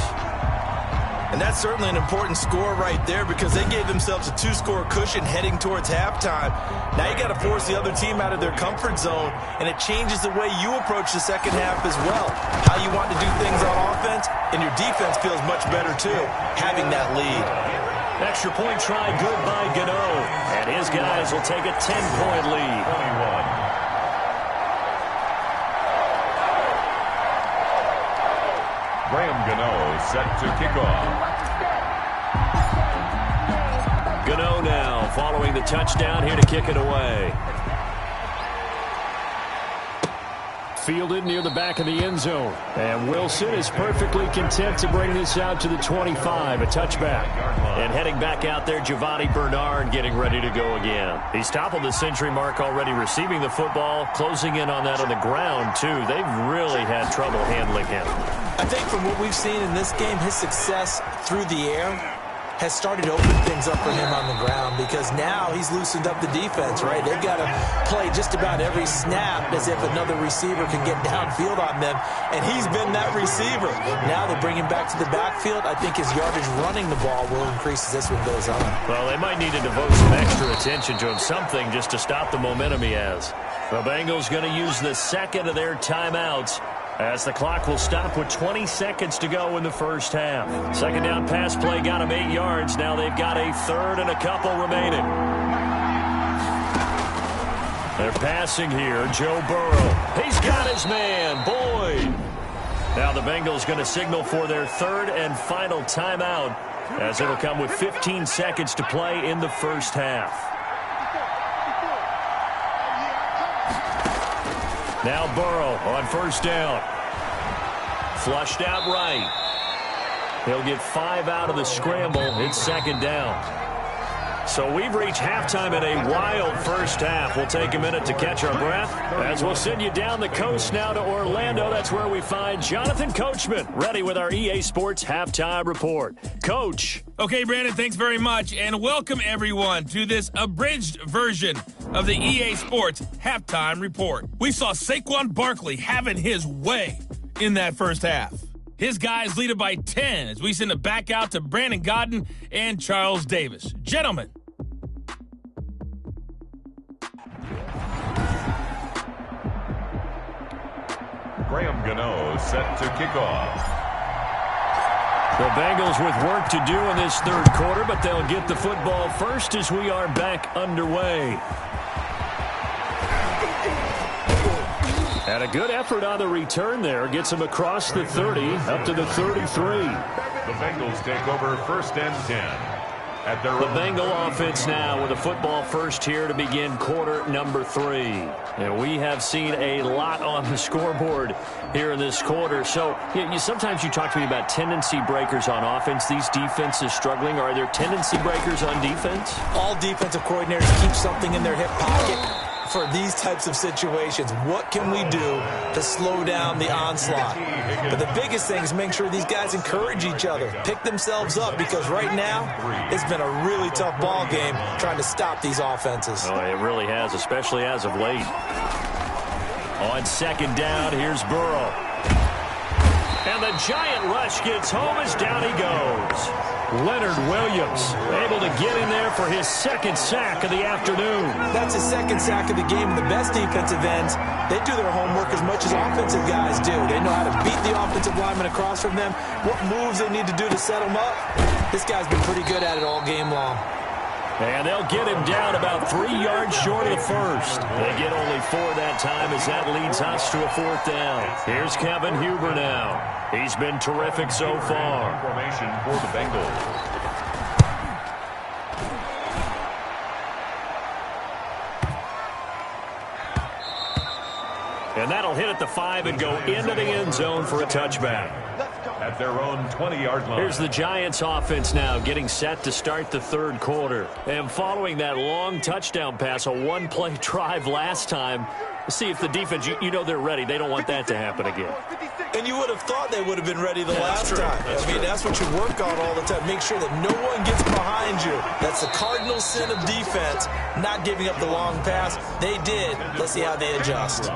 And that's certainly an important score right there because they gave themselves a 2-score cushion heading towards halftime. Now you got to force the other team out of their comfort zone, and it changes the way you approach the second half as well. How you want to do things on offense, and your defense feels much better too, having that lead. Extra point try good by Gano, and his guys will take a 10-point lead. set to kick off. Gano now following the touchdown here to kick it away. Fielded near the back of the end zone. And Wilson is perfectly content to bring this out to the 25, a touchback. And heading back out there, Giovanni Bernard getting ready to go again. He's toppled the century mark already, receiving the football, closing in on that on the ground, too. They've really had trouble handling him. I think from what we've seen in this game, his success through the air has started to open things up for him on the ground, because now he's loosened up the defense, right? They've got to play just about every snap as if another receiver can get downfield on them, and he's been that receiver. Now they bring him back to the backfield. I think his yardage running the ball will increase as this one goes on. Well, they might need to devote some extra attention to him, something just to stop the momentum he has. The Bengals going to use the second of their timeouts, as the clock will stop with 20 seconds to go in the first half. Second down pass play got them 8 yards. Now they've got a third and a couple remaining. They're passing here. Joe Burrow. He's got his man, Boyd. Now the Bengals going to signal for their third and final timeout, as it'll come with 15 seconds to play in the first half. Now Burrow on first down. Flushed out right. He'll get 5 out of the scramble. It's second down. So we've reached halftime in a wild first half. We'll take a minute to catch our breath, as we'll send you down the coast now to Orlando. That's where we find Jonathan Coachman, ready with our EA Sports Halftime Report. Coach. Okay, Brandon, thanks very much, and welcome everyone to this abridged version of the EA Sports Halftime Report. We saw Saquon Barkley having his way in that first half. His guys lead it by 10 as we send it back out to Brandon Godden and Charles Davis. Gentlemen. Graham Gano set to kick off. The Bengals with work to do in this third quarter, but they'll get the football first as we are back underway. And a good effort on the return there. Gets him across the 30, up to the 33. The Bengals take over first and 10. At their The Bengal offense now with a football first here to begin quarter number 3. And we have seen a lot on the scoreboard here in this quarter. So sometimes you talk to me about tendency breakers on offense. These defenses struggling. Are there tendency breakers on defense? All defensive coordinators keep something in their hip pocket for these types of situations. What can we do to slow down the onslaught? But the biggest thing is make sure these guys encourage each other, pick themselves up, because right now it's been a really tough ball game trying to stop these offenses. Oh, it really has, especially as of late. On second down, here's Burrow. And the giant rush gets home as down he goes. Leonard Williams able to get in there for his second sack of the afternoon. That's his second sack of the game. And the best defensive ends, they do their homework as much as offensive guys do. They know how to beat the offensive lineman across from them, what moves they need to do to set them up. This guy's been pretty good at it all game long. And they'll get him down about 3 yards short of the first. They get only 4 that time as that leads us to a fourth down. Here's Kevin Huber now. He's been terrific so far. Formation for the Bengals. And that'll hit at the 5 and go into the end zone for a touchback. At their own 20-yard line. Here's the Giants offense now getting set to start the third quarter. And following that long touchdown pass, a one-play drive last time, see if the defense, you know they're ready. They don't want that to happen again. And you would have thought they would have been ready the last time. That's what you work on all the time. Make sure that no one gets behind you. That's the cardinal sin of defense, not giving up the long pass. They did. Let's see how they adjust.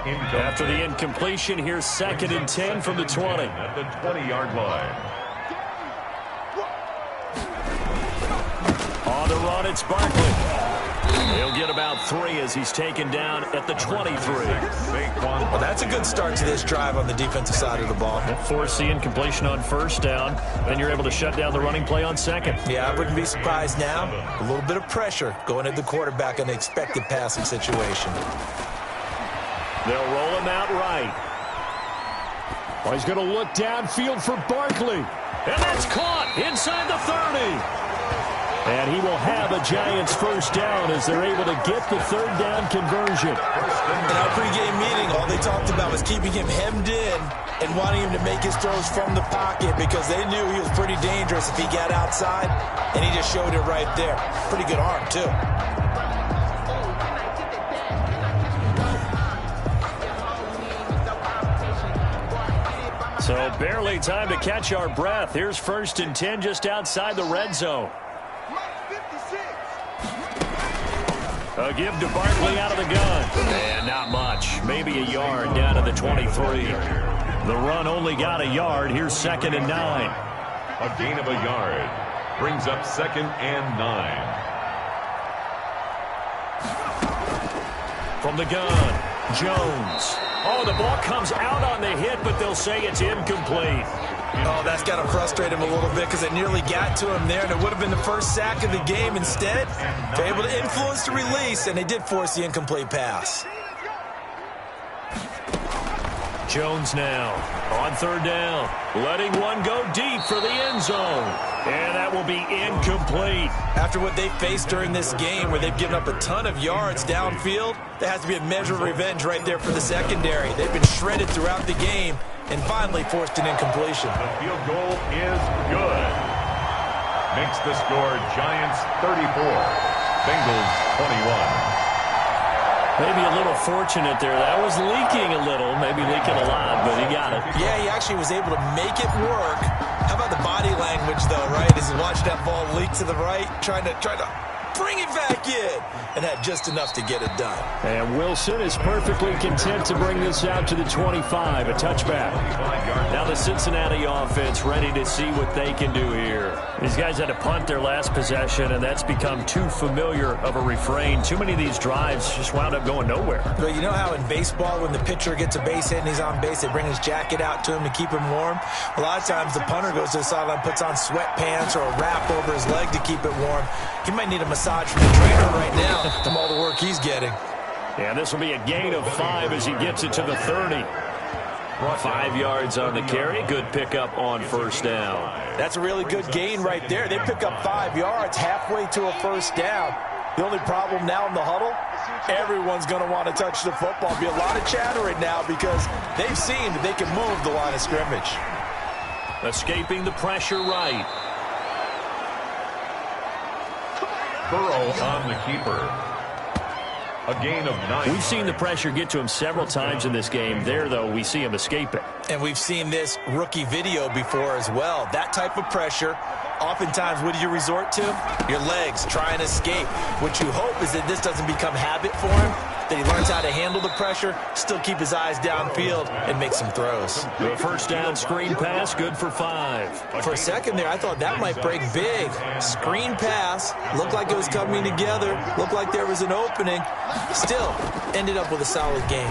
After the incompletion, here's second and 10 from the 20. At the 20-yard line. On the run, it's Barkley. He'll get about 3 as he's taken down at the 23. Well, that's a good start to this drive on the defensive side of the ball. Force the incompletion on first down, then you're able to shut down the running play on second. Yeah, I wouldn't be surprised now. A little bit of pressure going at the quarterback in the expected passing situation. They'll roll him out right. Well, he's going to look downfield for Barkley. And that's caught inside the 30. And he will have a Giants first down as they're able to get the third down conversion. In our pregame meeting, all they talked about was keeping him hemmed in and wanting him to make his throws from the pocket because they knew he was pretty dangerous if he got outside, and he just showed it right there. Pretty good arm, too. So barely time to catch our breath. Here's 1st and 10 just outside the red zone. A give to Barkley out of the gun. And not much. Maybe a yard down to the 23. The run only got a yard. Here's 2nd and 9. A gain of a yard brings up 2nd and 9. From the gun, Jones. Oh, the ball comes out on the hit, but they'll say it's incomplete. Oh, that's got to frustrate him a little bit because it nearly got to him there, and it would have been the first sack of the game. Instead, they're able to influence the release, and they did force the incomplete pass. Jones now on 3rd down, letting one go deep for the end zone. And that will be incomplete. After what they faced during this game where they've given up a ton of yards downfield, there has to be a measure of revenge right there for the secondary. They've been shredded throughout the game and finally forced an incompletion. The field goal is good. Makes the score Giants 34, Bengals 21. Maybe a little fortunate there. That was leaking a little, maybe leaking a lot, but he got it. Yeah, he actually was able to make it work. How about the body language, though, right? As he watched that ball leak to the right, trying to bring it back in, and had just enough to get it done. And Wilson is perfectly content to bring this out to the 25, a touchback. Now the Cincinnati offense ready to see what they can do here. These guys had to punt their last possession, and that's become too familiar of a refrain. Too many of these drives just wound up going nowhere. But you know how in baseball, when the pitcher gets a base hit and he's on base, they bring his jacket out to him to keep him warm? A lot of times the punter goes to the sideline, puts on sweatpants or a wrap over his leg to keep it warm. He might need a massage from the trainer right now from all the work he's getting. Yeah, this will be a gain of 5 as he gets it to the 30. 5 yards on the carry. Good pickup on 1st down. That's a really good gain right there. They pick up 5 yards halfway to a 1st down. The only problem now in the huddle, everyone's going to want to touch the football. Be a lot of chattering now because they've seen that they can move the line of scrimmage. Escaping the pressure right. Burrow on the keeper. A gain of 9. We've seen the pressure get to him several times in this game. There, though, we see him escape it. And we've seen this rookie video before as well. That type of pressure, oftentimes, what do you resort to? Your legs, try and escape. What you hope is that this doesn't become habit for him, that he learns how to handle the pressure, still keep his eyes downfield, and make some throws. The 1st down screen pass, good for 5. For a second there, I thought that might break big. Screen pass, looked like it was coming together, looked like there was an opening. Still, ended up with a solid game.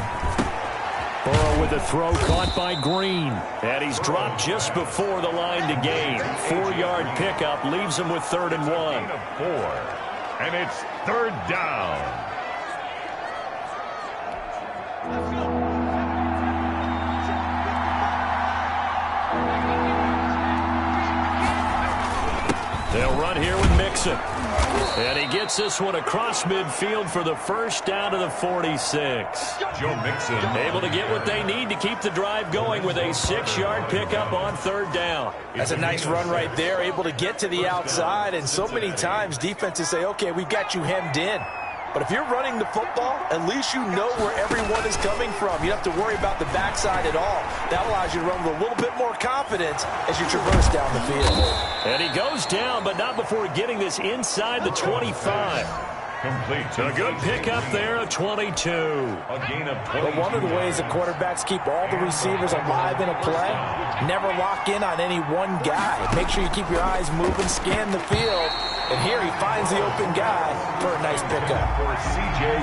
Burrow with a throw caught by Green. And he's dropped just before the line to gain. 4-yard pickup leaves him with 3rd and 1. 4. And it's 3rd down. They'll run here with Mixon. And he gets this one across midfield for the 1st down to the 46. Joe Mixon able to get what they need to keep the drive going with a 6-yard pickup on 3rd down. That's a nice run right there, able to get to the outside. And so many times defenses say, okay, we've got you hemmed in. But if you're running the football, at least you know where everyone is coming from. You don't have to worry about the backside at all. That allows you to run with a little bit more confidence as you traverse down the field. And he goes down, but not before getting this inside the 25. complete. A good pickup there of 22. A gain of 22. But one of the ways the quarterbacks keep all the receivers alive in a play, never lock in on any one guy. Make sure you keep your eyes moving, scan the field. And here he finds the open guy for a nice pickup.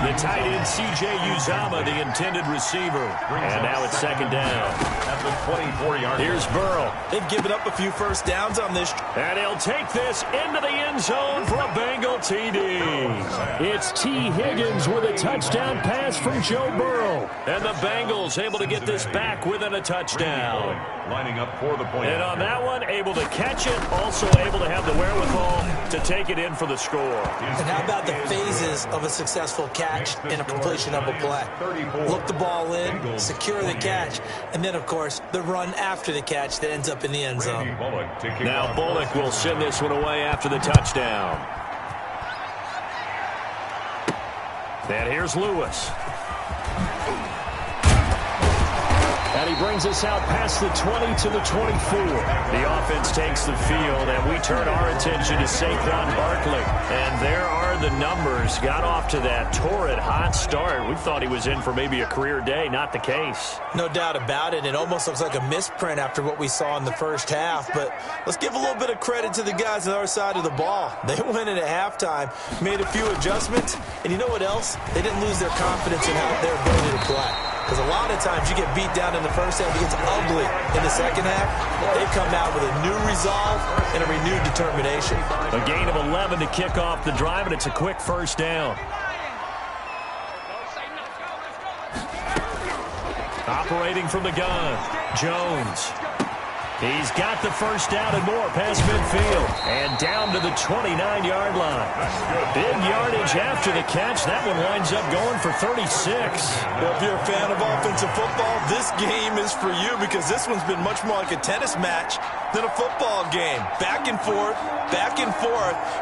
The tight end, C.J. Uzama, the intended receiver. And now it's second down. At the 24-yard. Here's Burrow. They've given up a few first downs on this. And he'll take this into the end zone for a Bengals LTD. It's T. Higgins with a touchdown pass from Joe Burrow. And the Bengals able to get this back within a touchdown. Lining up for the point. And on that one, able to catch it, also able to have the wherewithal to take it in for the score. And how about the phases of a successful catch and a completion of a play? Look the ball in, secure the catch, and then, of course, the run after the catch that ends up in the end zone. Now Bullock will send this one away after the touchdown. And here's Lewis. And he brings us out past the 20 to the 24. The offense takes the field, and we turn our attention to Saquon Barkley. And there are the numbers. Got off to that torrid hot start. We thought he was in for maybe a career day. Not the case. No doubt about it. It almost looks like a misprint after what we saw in the first half. But let's give a little bit of credit to the guys on our side of the ball. They went in at halftime, made a few adjustments, and you know what else? They didn't lose their confidence in how their ability to play. Because a lot of times you get beat down in the first half, it gets ugly in the second half. They've come out with a new resolve and a renewed determination. A gain of 11 to kick off the drive, and it's a quick first down. Operating from the gun, Jones. He's got the first down and more past midfield. And down to the 29-yard line. Big yardage after the catch. That one winds up going for 36. Well, if you're a fan of offensive football, this game is for you because this one's been much more like a tennis match than a football game. Back and forth,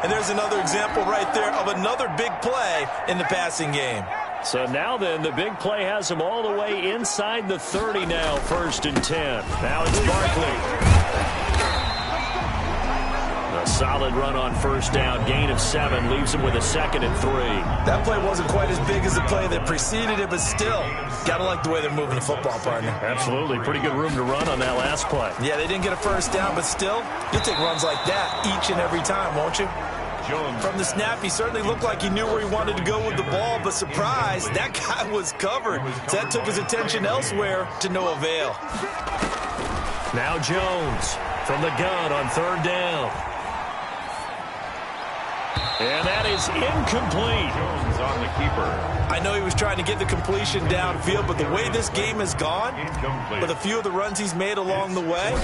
and there's another example right there of another big play in the passing game. So now then, the big play has him all the way inside the 30 now, 1st and 10. Now it's Barkley. A solid run on first down, gain of 7, leaves him with a 2nd and 3. That play wasn't quite as big as the play that preceded it, but still, got to like the way they're moving the football, partner. Absolutely. Pretty good room to run on that last play. Yeah, they didn't get a first down, but still, you'll take runs like that each and every time, won't you? From the snap, he certainly looked like he knew where he wanted to go with the ball, but surprise, that guy was covered. So that took his attention elsewhere to no avail. Now Jones from the gun on 3rd down. And that is incomplete. Jones on the keeper. I know he was trying to get the completion downfield, but the way this game has gone, with a few of the runs he's made along the way,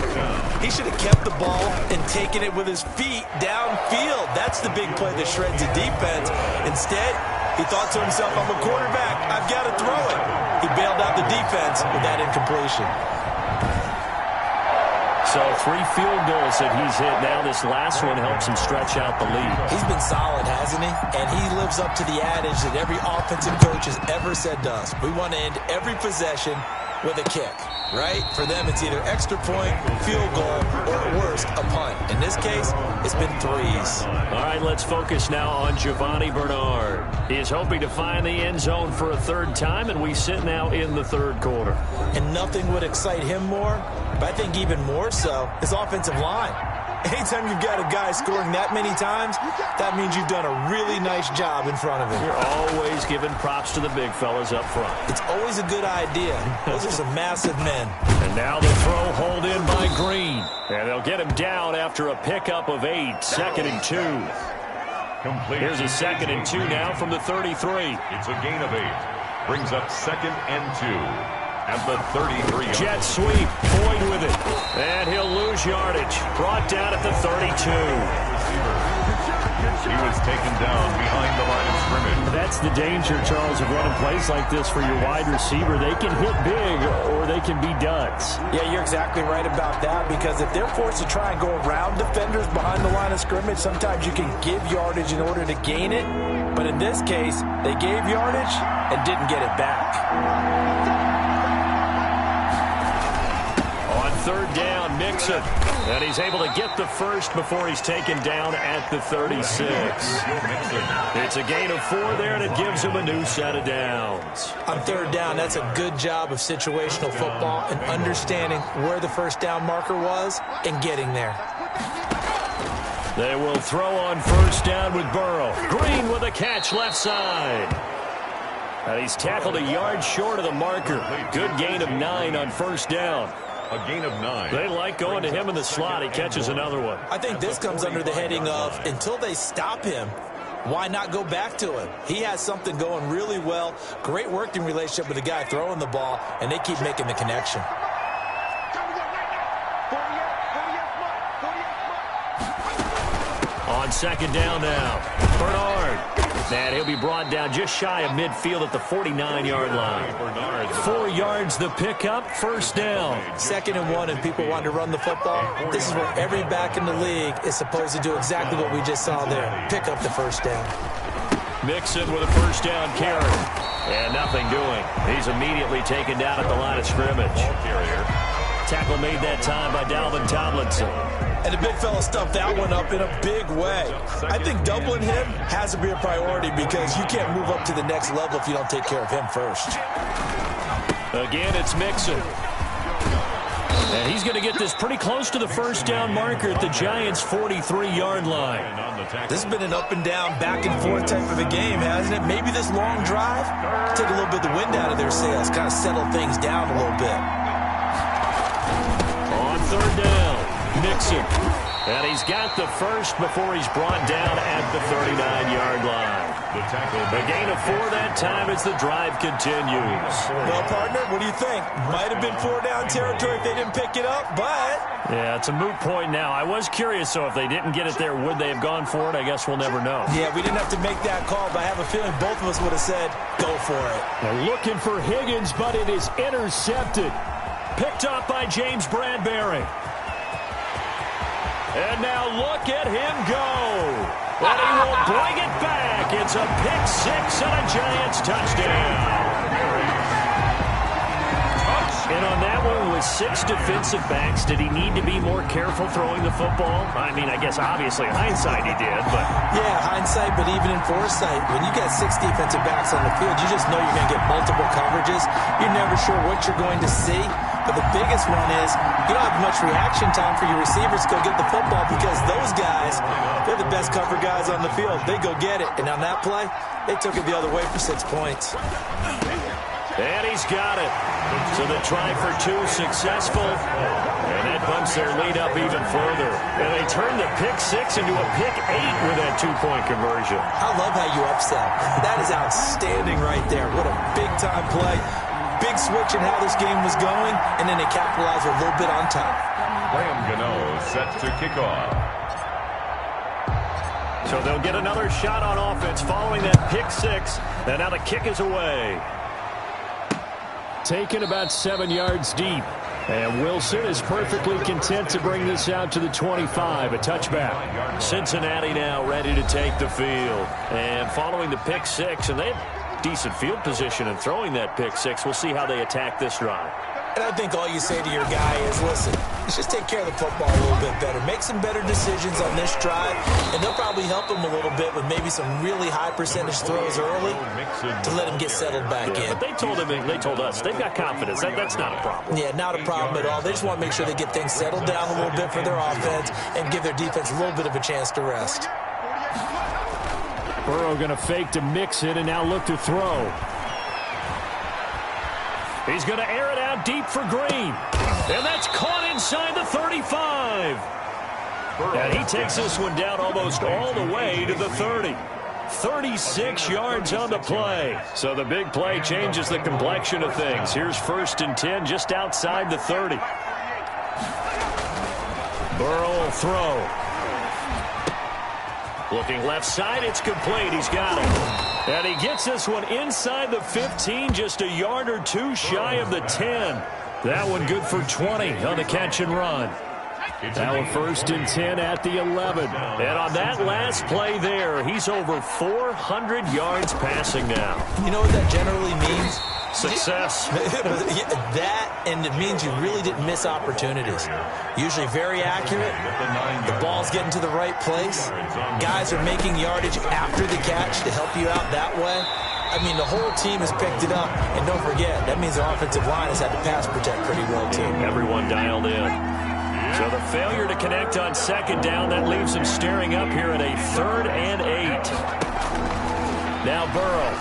he should have kept the ball and taken it with his feet downfield. That's the big play that shreds the defense. Instead, he thought to himself, I'm a quarterback, I've got to throw it. He bailed out the defense with that incompletion. So 3 field goals that he's hit now. This last one helps him stretch out the lead. He's been solid, hasn't he? And he lives up to the adage that every offensive coach has ever said to us. We want to end every possession with a kick, right? For them, it's either extra point, field goal, or at worst, a punt. In this case, it's been 3s. All right, let's focus now on Giovanni Bernard. He is hoping to find the end zone for a 3rd time, and we sit now in the 3rd quarter. And nothing would excite him more, but I think even more so, his offensive line. Anytime you've got a guy scoring that many times, that means you've done a really nice job in front of him. You're always giving props to the big fellas up front. It's always a good idea. Those are some massive men. And now the throw hauled in by Green. And they'll get him down after a pickup of 8, 2nd and 2. Here's a 2nd and 2 now from the 33. It's a gain of 8. Brings up 2nd and 2. At the 33. Jet sweep. Boyd with it. And he'll lose yardage. Brought down at the 32. He was taken down behind the line of scrimmage. That's the danger, Charles, of running plays like this for your wide receiver. They can hit big or they can be duds. Yeah, you're exactly right about that, because if they're forced to try and go around defenders behind the line of scrimmage, sometimes you can give yardage in order to gain it. But in this case, they gave yardage and didn't get it back. 3rd down, Mixon. And he's able to get the first before he's taken down at the 36. It's a gain of 4 there, and it gives him a new set of downs. On 3rd down, that's a good job of situational football and understanding where the first down marker was and getting there. They will throw on 1st down with Burrow. Green with a catch left side. And he's tackled a yard short of the marker. Good gain of 9 on 1st down. A gain of 9. They like going to him in the slot. He catches another one. I think this comes under the heading of, until they stop him, why not go back to him? He has something going really well. Great working relationship with the guy throwing the ball, and they keep making the connection. On second down now, Bernard. And he'll be brought down just shy of midfield at the 49-yard line. 4 yards the pickup, first down. 2nd and 1, and people want to run the football. This is where every back in the league is supposed to do exactly what we just saw there. Pick up the first down. Mixon with a first down carry. And nothing doing. He's immediately taken down at the line of scrimmage. Tackle made that time by Dalvin Tomlinson. And the big fella stuffed that one up in a big way. I think doubling him has to be a priority because you can't move up to the next level if you don't take care of him first. Again, it's Mixon. And he's going to get this pretty close to the first down marker at the Giants' 43-yard line. This has been an up and down, back and forth type of a game, hasn't it? Maybe this long drive, take a little bit of the wind out of their sails, kind of settle things down a little bit. On third down, Mixon. And he's got the first before he's brought down at the 39-yard line. The gain of 4 that time as the drive continues. Well, partner, what do you think? Might have been 4-down territory if they didn't pick it up, but... Yeah, it's a moot point now. I was curious, so if they didn't get it there, would they have gone for it? I guess we'll never know. Yeah, we didn't have to make that call, but I have a feeling both of us would have said, go for it. They're looking for Higgins, but it is intercepted. Picked up by James Bradbury. And now look at him go. And he will bring it back. It's a pick six and a Giants touchdown. And on that one with 6 defensive backs, did he need to be more careful throwing the football? I mean, I guess obviously hindsight he did, but... Yeah, hindsight, but even in foresight, when you got 6 defensive backs on the field, you just know you're going to get multiple coverages. You're never sure what you're going to see. But the biggest one is you don't have much reaction time for your receivers to go get the football because those guys, they're the best cover guys on the field. They go get it. And on that play, they took it the other way for 6 points. And he's got it. So the try for 2 successful. And that bumps their lead up even further. And they turn the pick 6 into a pick 8 with that 2-point conversion. I love how you upsell. That is outstanding right there. What a big-time play. Big switch in how this game was going, and then they capitalized a little bit on top. Graham Gano set to kick off. So they'll get another shot on offense following that pick 6. And now the kick is away. Taken about 7 yards deep. And Wilson is perfectly content to bring this out to the 25, a touchback. Cincinnati now ready to take the field. And following the pick 6, and they have decent field position in throwing that pick 6. We'll see how they attack this drive. And I think all you say to your guy is, listen, let's just take care of the football a little bit better. Make some better decisions on this drive, and they'll probably help him a little bit with maybe some really high percentage throws early to let him get settled back in. But they told us, they've got confidence. That's not a problem. Yeah, not a problem at all. They just want to make sure they get things settled down a little bit for their offense and give their defense a little bit of a chance to rest. Burrow going to fake to Mixon and now look to throw. He's going to air it out deep for Green. And that's caught inside the 35. And he takes this one down almost all the way to the 30. 36 yards on the play. So the big play changes the complexion of things. Here's 1st and 10 just outside the 30. Burrow will throw. Looking left side, it's complete. He's got it. And he gets this one inside the 15, just a yard or 2 shy of the 10. That one good for 20 on the catch and run. Now a 1st and 10 at the 11. And on that last play there, he's over 400 yards passing now. You know what that generally means? Success. That, and it means you really didn't miss opportunities. Usually very accurate. The ball's getting to the right place. Guys are making yardage after the catch to help you out that way. I mean, the whole team has picked it up. And don't forget, that means the offensive line has had to pass protect pretty well, too. Everyone dialed in. So the failure to connect on 2nd down, that leaves them staring up here at a 3rd and 8. Now Burrow.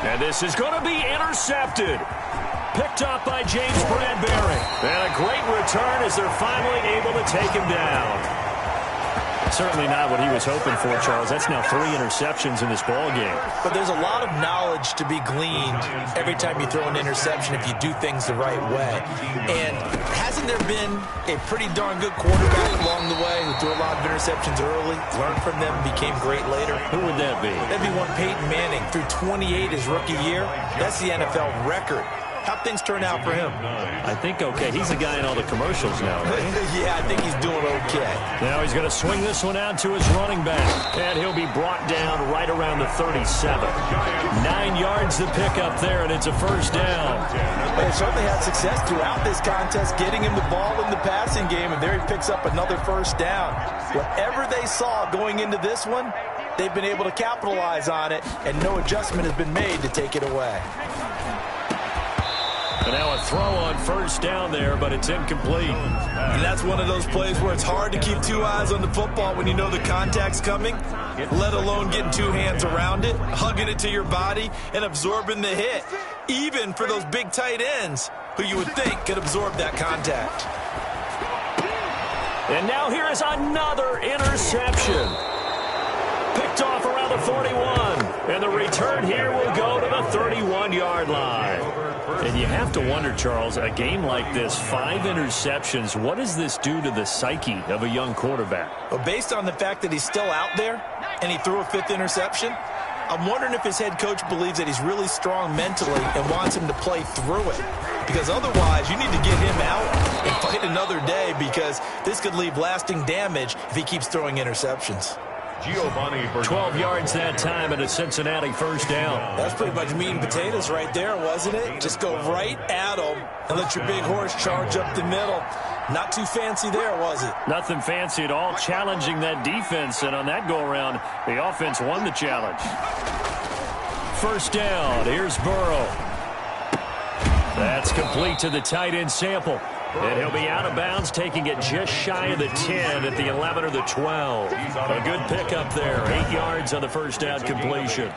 And this is going to be intercepted. Picked up by James Bradbury. And a great return as they're finally able to take him down. Certainly not what he was hoping for, Charles. That's now 3 interceptions in this ball game. But there's a lot of knowledge to be gleaned every time you throw an interception if you do things the right way. And hasn't there been a pretty darn good quarterback along the way who threw a lot of interceptions early, learned from them, became great later? Who would that be? That'd be one Peyton Manning. Threw 28 his rookie year. That's the NFL record. How'd things turn out for him? I think okay. He's the guy in all the commercials now, right? Yeah, I think he's doing okay. Now he's going to swing this one out to his running back. And he'll be brought down right around the 37. 9 yards to pick up there, and it's a first down. They certainly had success throughout this contest, getting him the ball in the passing game, and there he picks up another first down. Whatever they saw going into this one, they've been able to capitalize on it, and no adjustment has been made to take it away. And now a throw on first down there, but it's incomplete. And that's one of those plays where it's hard to keep 2 eyes on the football when you know the contact's coming, let alone getting 2 hands around it, hugging it to your body, and absorbing the hit, even for those big tight ends who you would think could absorb that contact. And now here is another interception. Picked off around the 41. And the return here will go to the 31-yard line. And you have to wonder, Charles, a game like this, 5 interceptions, what does this do to the psyche of a young quarterback? Well, based on the fact that he's still out there and he threw a 5th interception, I'm wondering if his head coach believes that he's really strong mentally and wants him to play through it. Because otherwise, you need to get him out and fight another day, because this could leave lasting damage if he keeps throwing interceptions. 12 yards that time and a Cincinnati first down. That's pretty much meat and potatoes right there, wasn't it? Just go right at him and let your big horse charge up the middle. Not too fancy there, was it? Nothing fancy at all, challenging that defense, and on that go-around, the offense won the challenge. First down, here's Burrow. That's complete to the tight end Sample. And he'll be out of bounds, taking it just shy of the 10 at the 11 or the 12. A good pickup there. 8 yards on the first down completion.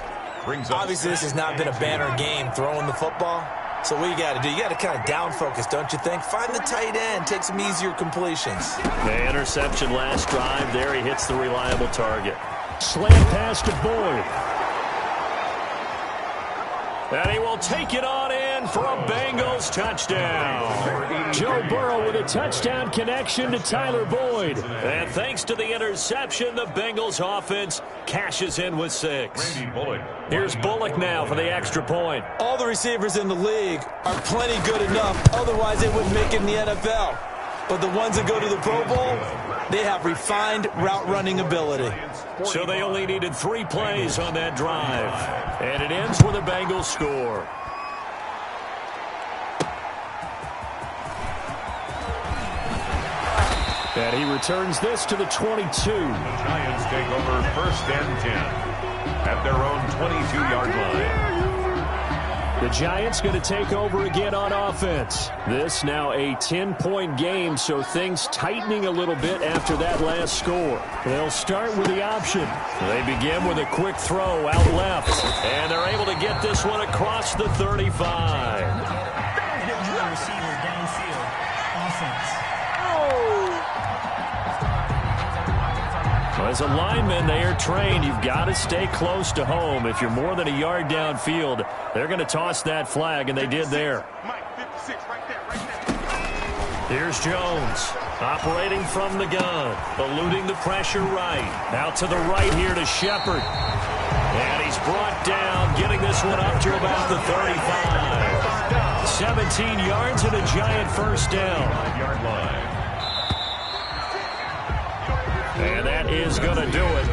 Obviously, this has not been a banner game throwing the football. So what you got to do, you got to kind of down focus, don't you think? Find the tight end, take some easier completions. The interception last drive. There he hits the reliable target. Slant pass to Boyd. And he will take it on in for a Bengals touchdown. Joe Burrow with a touchdown connection to Tyler Boyd. And thanks to the interception, the Bengals offense cashes in with 6. Here's Bullock now for the extra point. All the receivers in the league are plenty good enough. Otherwise, they wouldn't make it in the NFL. But the ones that go to the Pro Bowl, they have refined route running ability. So they only needed 3 plays on that drive. And it ends with a Bengals score. And he returns this to the 22. The Giants take over first and 10 at their own 22-yard line. The Giants going to take over again on offense. This now a 10-point game, so things tightening a little bit after that last score. They'll start with the option. They begin with a quick throw out left, and they're able to get this one across the 35. They didn't have a receiver downfield. Offense. As a lineman, they are trained. You've got to stay close to home. If you're more than a yard downfield, they're going to toss that flag, and they did there. Here's Jones, operating from the gun, eluding the pressure right. Out to the right here to Shepard. And he's brought down, getting this one up to about the 35. 17 yards and a Giant first down. 5-yard line. And that is going to do it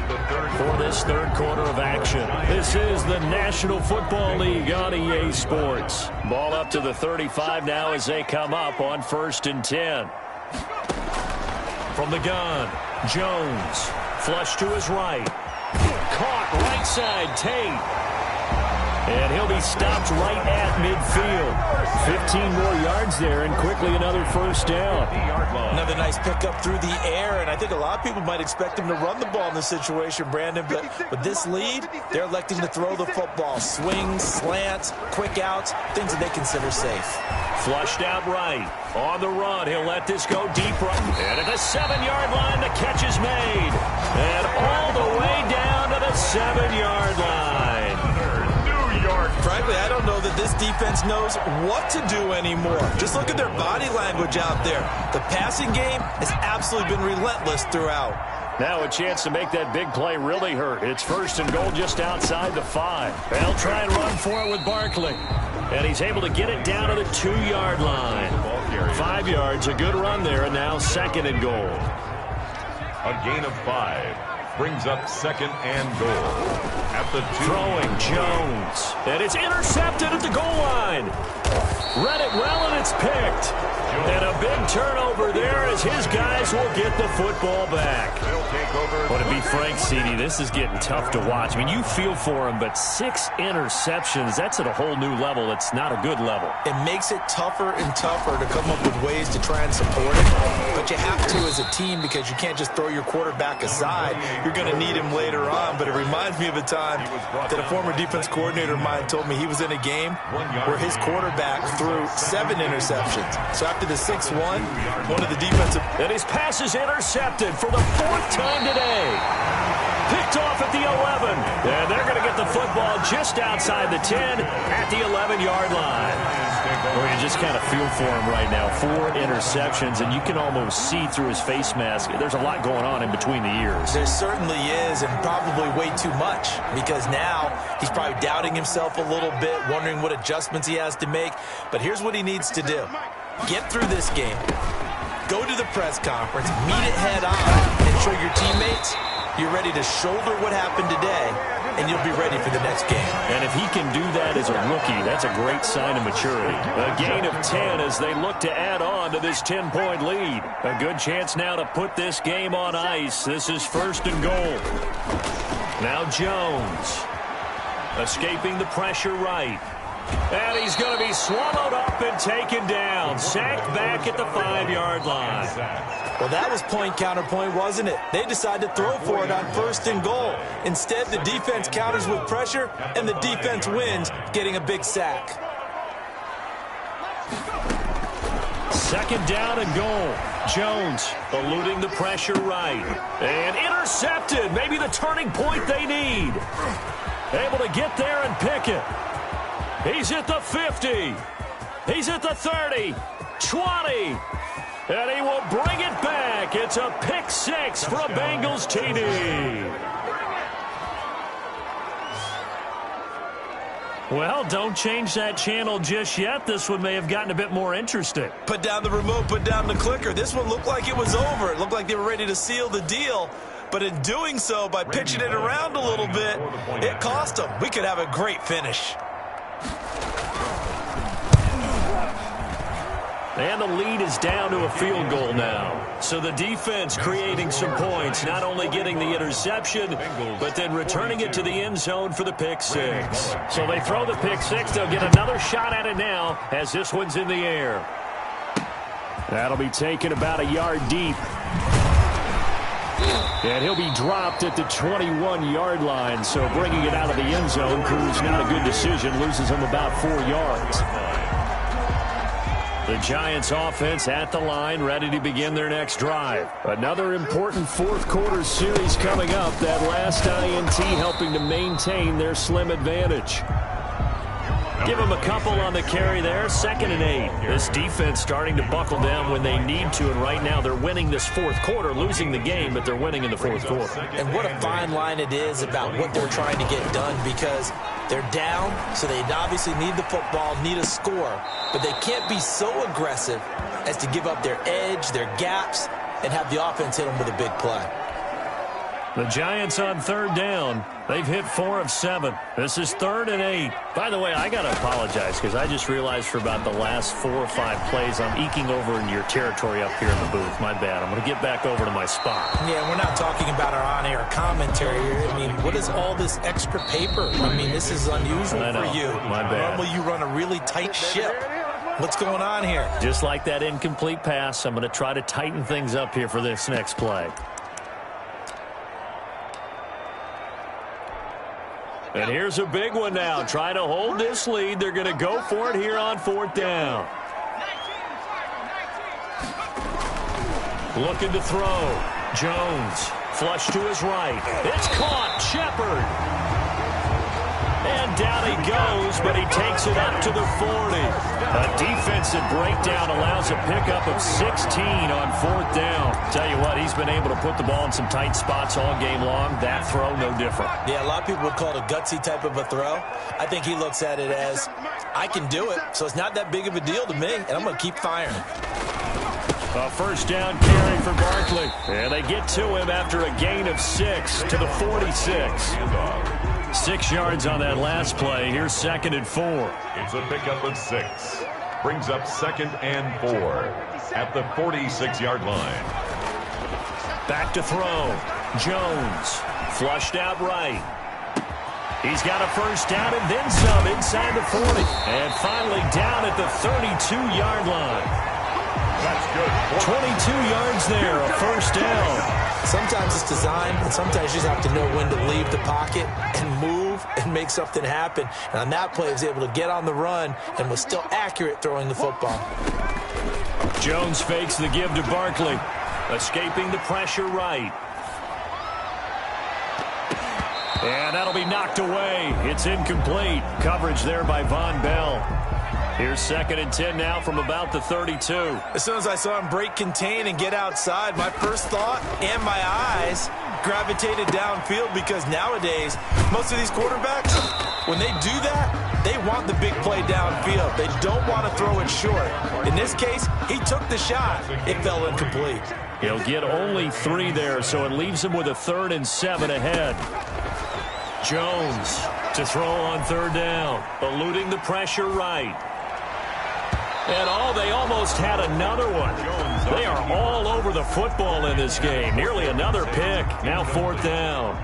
for this third quarter of action. This is the National Football League on EA Sports. Ball up to the 35 now as they come up on 1st and 10. From the gun, Jones. Flush to his right. Caught right side, Tate. And he'll be stopped right at midfield. 15 more yards there, and quickly another first down. Another nice pickup through the air, and I think a lot of people might expect him to run the ball in this situation, Brandon, but with this lead, they're electing to throw the football. Swings, slants, quick outs, things that they consider safe. Flushed out right. On the run, he'll let this go deep right. And at the 7-yard line, the catch is made. And all the way down to the 7-yard line. Frankly, I don't know that this defense knows what to do anymore. Just look at their body language out there. The passing game has absolutely been relentless throughout. Now a chance to make that big play really hurt. It's 1st and goal just outside the 5. They'll try and run for it with Barkley. And he's able to get it down to the 2-yard line. 5 yards, a good run there, and now 2nd and goal. A gain of 5 brings up 2nd and goal. At the 2. Throwing Jones. And it's intercepted at the goal line. Read it well, and it's picked. And a big turnover there as his guys will get the football back. But to be frank, CD, this is getting tough to watch. I mean, you feel for him, but 6 interceptions, that's at a whole new level. It's not a good level. It makes it tougher and tougher to come up with ways to try and support it. But you have to as a team because you can't just throw your quarterback aside. You're going to need him later on. But it reminds me of a time that a former defense coordinator of mine told me he was in a game where his quarterback threw 7 interceptions. So after the 6th one of the defensive... And his pass is intercepted for the 4th time today. Picked off at the 11. And they're going to get the football just outside the 10 at the 11-yard line. Well, you just kind of feel for him right now. 4 interceptions, and you can almost see through his face mask. There's a lot going on in between the ears. There certainly is, and probably way too much, because now he's probably doubting himself a little bit, wondering what adjustments he has to make. But here's what he needs to do. Get through this game. Go to the press conference, meet it head on, and show your teammates you're ready to shoulder what happened today, and you'll be ready for the next game. And if he can do that as a rookie, that's a great sign of maturity. A gain of 10 as they look to add on to this 10-point lead. A good chance now to put this game on ice. This is 1st and goal. Now Jones, escaping the pressure right. And he's going to be swallowed up and taken down. Sacked back at the 5-yard line. Well, that was point counterpoint, wasn't it? They decided to throw for it on 1st and goal. Instead, the defense counters with pressure, and the defense wins, getting a big sack. 2nd down and goal. Jones eluding the pressure right. And intercepted. Maybe the turning point they need. Able to get there and pick it. He's at the 50. He's at the 30. 20. And he will bring it back. It's a pick 6 for a Bengals TD. Well, don't change that channel just yet. This one may have gotten a bit more interesting. Put down the remote, put down the clicker. This one looked like it was over. It looked like they were ready to seal the deal. But in doing so, by pitching it around a little bit, it cost them. We could have a great finish. And the lead is down to a field goal now. So the defense creating some points, not only getting the interception, but then returning it to the end zone for the pick 6. So they throw the pick 6. They'll get another shot at it now as this one's in the air. That'll be taken about a yard deep. And he'll be dropped at the 21-yard line. So bringing it out of the end zone proves not a good decision. Loses him about 4 yards. The Giants offense at the line, ready to begin their next drive. Another important 4th quarter series coming up. That last INT helping to maintain their slim advantage. Give them a couple on the carry there. 2nd and 8. This defense starting to buckle down when they need to, and right now they're winning this 4th quarter, losing the game, but they're winning in the 4th quarter. And what a fine line it is about what they're trying to get done, because they're down, so they obviously need the football, need a score, but they can't be so aggressive as to give up their edge, their gaps, and have the offense hit them with a big play. The Giants on 3rd down. They've hit 4 of 7. This is 3rd and 8. By the way, I got to apologize because I just realized for about the last 4 or 5 plays I'm eking over into your territory up here in the booth. My bad. I'm going to get back over to my spot. Yeah, we're not talking about our on-air commentary here. I mean, what is all this extra paper? I mean, this is unusual for you. My bad. Normally you run a really tight ship. What's going on here? Just like that incomplete pass, I'm going to try to tighten things up here for this next play. And here's a big one now. Try to hold this lead. They're going to go for it here on 4th down. Looking to throw. Jones Flush to his right. It's caught. Shepard. And down he goes, but he takes it up to the 40. A defensive breakdown allows a pickup of 16 on 4th down. Tell you what, he's been able to put the ball in some tight spots all game long. That throw, no different. Yeah, a lot of people would call it a gutsy type of a throw. I think he looks at it as, I can do it, so it's not that big of a deal to me, and I'm going to keep firing. A first down carry for Barkley. And they get to him after a gain of 6 to the 46. 6 yards on that last play. Here's 2nd and 4. It's a pickup of 6. Brings up 2nd and 4 at the 46-yard line. Back to throw. Jones flushed out right. He's got a first down and then some inside the 40. And finally down at the 32-yard line. That's good. 22 yards there, a first down. Sometimes it's designed, and sometimes you just have to know when to leave the pocket and move and make something happen. And on that play, he was able to get on the run and was still accurate throwing the football. Jones fakes the give to Barkley, escaping the pressure right. And that'll be knocked away. It's incomplete. Coverage there by Von Bell. Here's 2nd and 10 now from about the 32. As soon as I saw him break contain and get outside, my first thought and my eyes gravitated downfield, because nowadays, most of these quarterbacks, when they do that, they want the big play downfield. They don't want to throw it short. In this case, he took the shot. It fell incomplete. He'll get only 3 there, so it leaves him with a 3rd and 7 ahead. Jones to throw on 3rd down, eluding the pressure right. And they almost had another one. They are all over the football in this game. Nearly another pick. Now 4th down.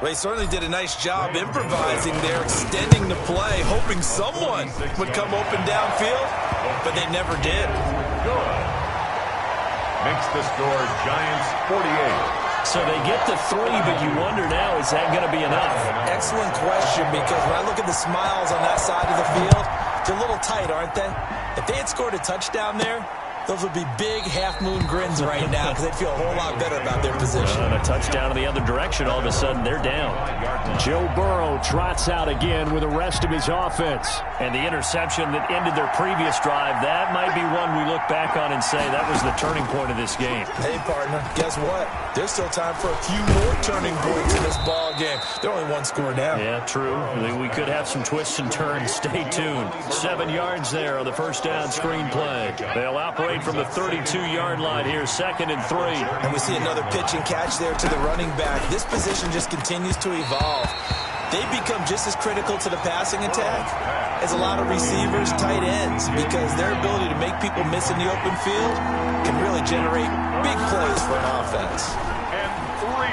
Well, he certainly did a nice job improvising there, extending the play, hoping someone would come open downfield, but they never did. Good. Makes the score Giants 48. So they get the 3, but you wonder now, is that going to be enough? Excellent question, because when I look at the smiles on that side of the field, they're a little tight, aren't they? If they had scored a touchdown there, those would be big half-moon grins right now, because they'd feel a whole lot better about their position. And a touchdown in the other direction, all of a sudden they're down. Joe Burrow trots out again with the rest of his offense. And the interception that ended their previous drive, that might be one we look back on and say that was the turning point of this game. Hey, partner, guess what? There's still time for a few more turning points in this ball game. They're only 1 score down. Yeah, true. We could have some twists and turns. Stay tuned. 7 yards there on the first down screen play. They'll operate from the 32-yard line here, 2nd and 3. And we see another pitch and catch there to the running back. This position just continues to evolve. They become just as critical to the passing attack as a lot of receivers, tight ends, because their ability to make people miss in the open field can really generate big plays for an offense. And 3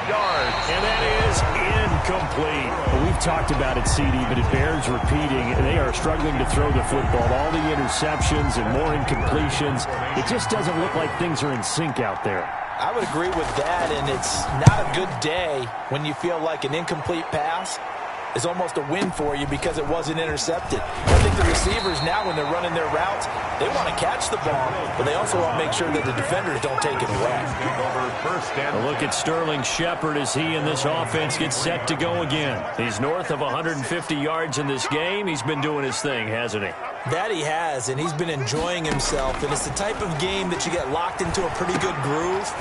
yards. And that is incomplete. Well, we've talked about it, CD, but it bears repeating. They are struggling to throw the football. All the interceptions and more incompletions. It just doesn't look like things are in sync out there. I would agree with that, and it's not a good day when you feel like an incomplete pass is almost a win for you because it wasn't intercepted. I think the receivers now, when they're running their routes, they want to catch the ball, but they also want to make sure that the defenders don't take it away. A look at Sterling Shepard as he and this offense get set to go again. He's north of 150 yards in this game. He's been doing his thing, hasn't he? That he has, and he's been enjoying himself. And it's the type of game that you get locked into a pretty good groove.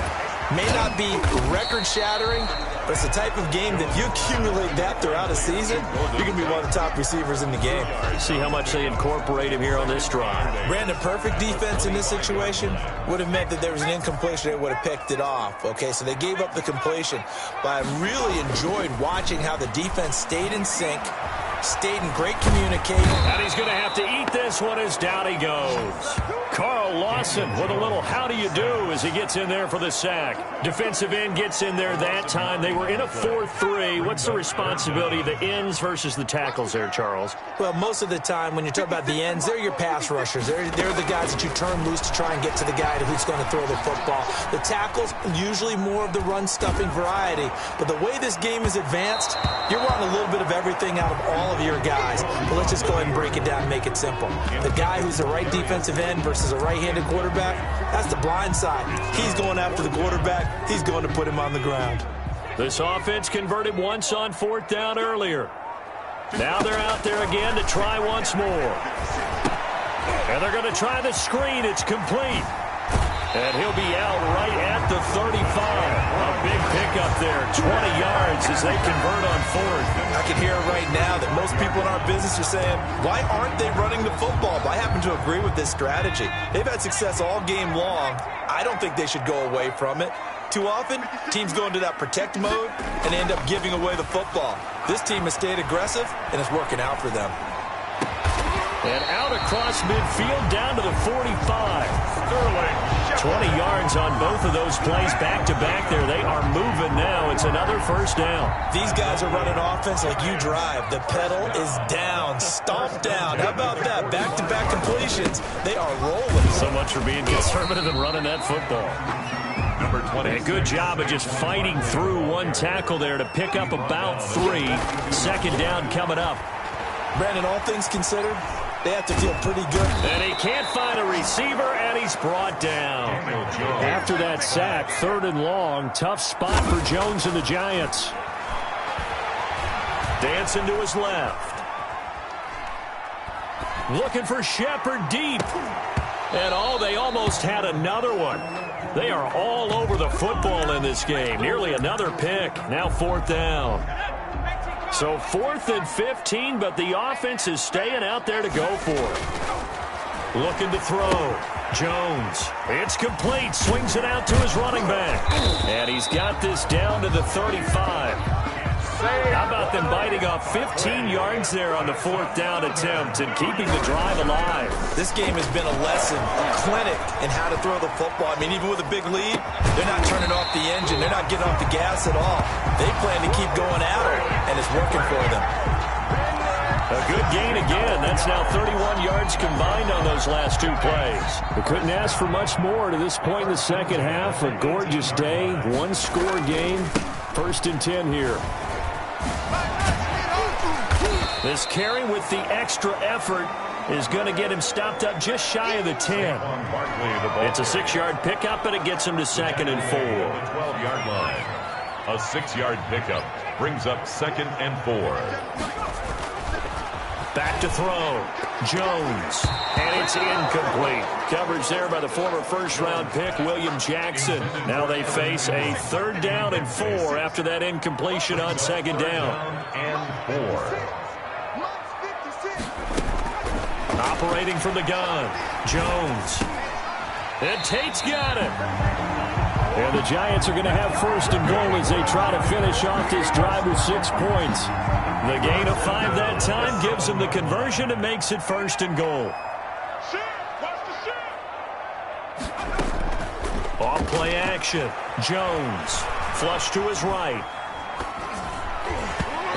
May not be record-shattering, but it's the type of game that if you accumulate that throughout a season, you're going to be one of the top receivers in the game. See how much they incorporate him here on this drive. Brandon, perfect defense in this situation would have meant that there was an incompletion. They would have picked it off. Okay, so they gave up the completion. But I really enjoyed watching how the defense stayed in sync, stayed in great communication. And he's going to have to eat this one as down he goes. Carl Lawson with a little how do you do as he gets in there for the sack. Defensive end gets in there that time. They were in a 4-3. What's the responsibility of the ends versus the tackles there, Charles? Well, most of the time when you talk about the ends, they're your pass rushers. They're the guys that you turn loose to try and get to the guy who's going to throw the football. The tackles, usually more of the run-stuffing variety. But the way this game is advanced, you're wanting a little bit of everything out of all all of your guys. But let's just go ahead and break it down and make it simple. The guy who's the right defensive end versus a right-handed quarterback, that's the blind side. He's going after the quarterback. He's going to put him on the ground. This offense converted once on 4th down earlier. Now they're out there again to try once more. And they're going to try the screen. It's complete. And he'll be out right at the 35. A big pickup there, 20 yards as they convert on 4th. I can hear right now that most people in our business are saying, why aren't they running the football? But I happen to agree with this strategy. They've had success all game long. I don't think they should go away from it. Too often, teams go into that protect mode and end up giving away the football. This team has stayed aggressive, and it's working out for them. And out across midfield down to the 45. 20 yards on both of those plays back-to-back there. They are moving now. It's another first down. These guys are running offense like you drive. The pedal is down, stomped down. How about that? Back-to-back completions. They are rolling. So much for being conservative and running that football. Number 20. A good job of just fighting through one tackle there to pick up about 3. Second down coming up. Brandon, all things considered, they have to feel pretty good. And he can't find a receiver, and he's brought down. After that sack, 3rd and long, tough spot for Jones and the Giants. Dancing to his left. Looking for Shepard deep. And they almost had another one. They are all over the football in this game. Nearly another pick. Now 4th down. So 4th and 15, but the offense is staying out there to go for it. Looking to throw. Jones. It's complete. Swings it out to his running back. And he's got this down to the 35. How about them biting off 15 yards there on the 4th down attempt and keeping the drive alive? This game has been a lesson, a clinic in how to throw the football. I mean, even with a big lead, they're not turning off the engine. They're not getting off the gas at all. They plan to keep going at it, and it's working for them. A good gain again. That's now 31 yards combined on those last 2 plays. We couldn't ask for much more to this point in the second half. A gorgeous day, 1-score game. 1st and 10 here. This carry with the extra effort is going to get him stopped up just shy of the 10. It's a 6-yard pickup, and it gets him to 2nd and 4. 12-yard line. A 6-yard pickup brings up 2nd and 4. Back to throw. Jones. And it's incomplete. Coverage there by the former first-round pick, William Jackson. Now they face a 3rd down and 4 after that incompletion on 2nd down. And 4. Operating from the gun. Jones. And Tate's got it. And the Giants are going to have 1st and goal as they try to finish off this drive with 6 points. The gain of 5 that time gives them the conversion and makes it 1st and goal. Off play action. Jones. Flush to his right.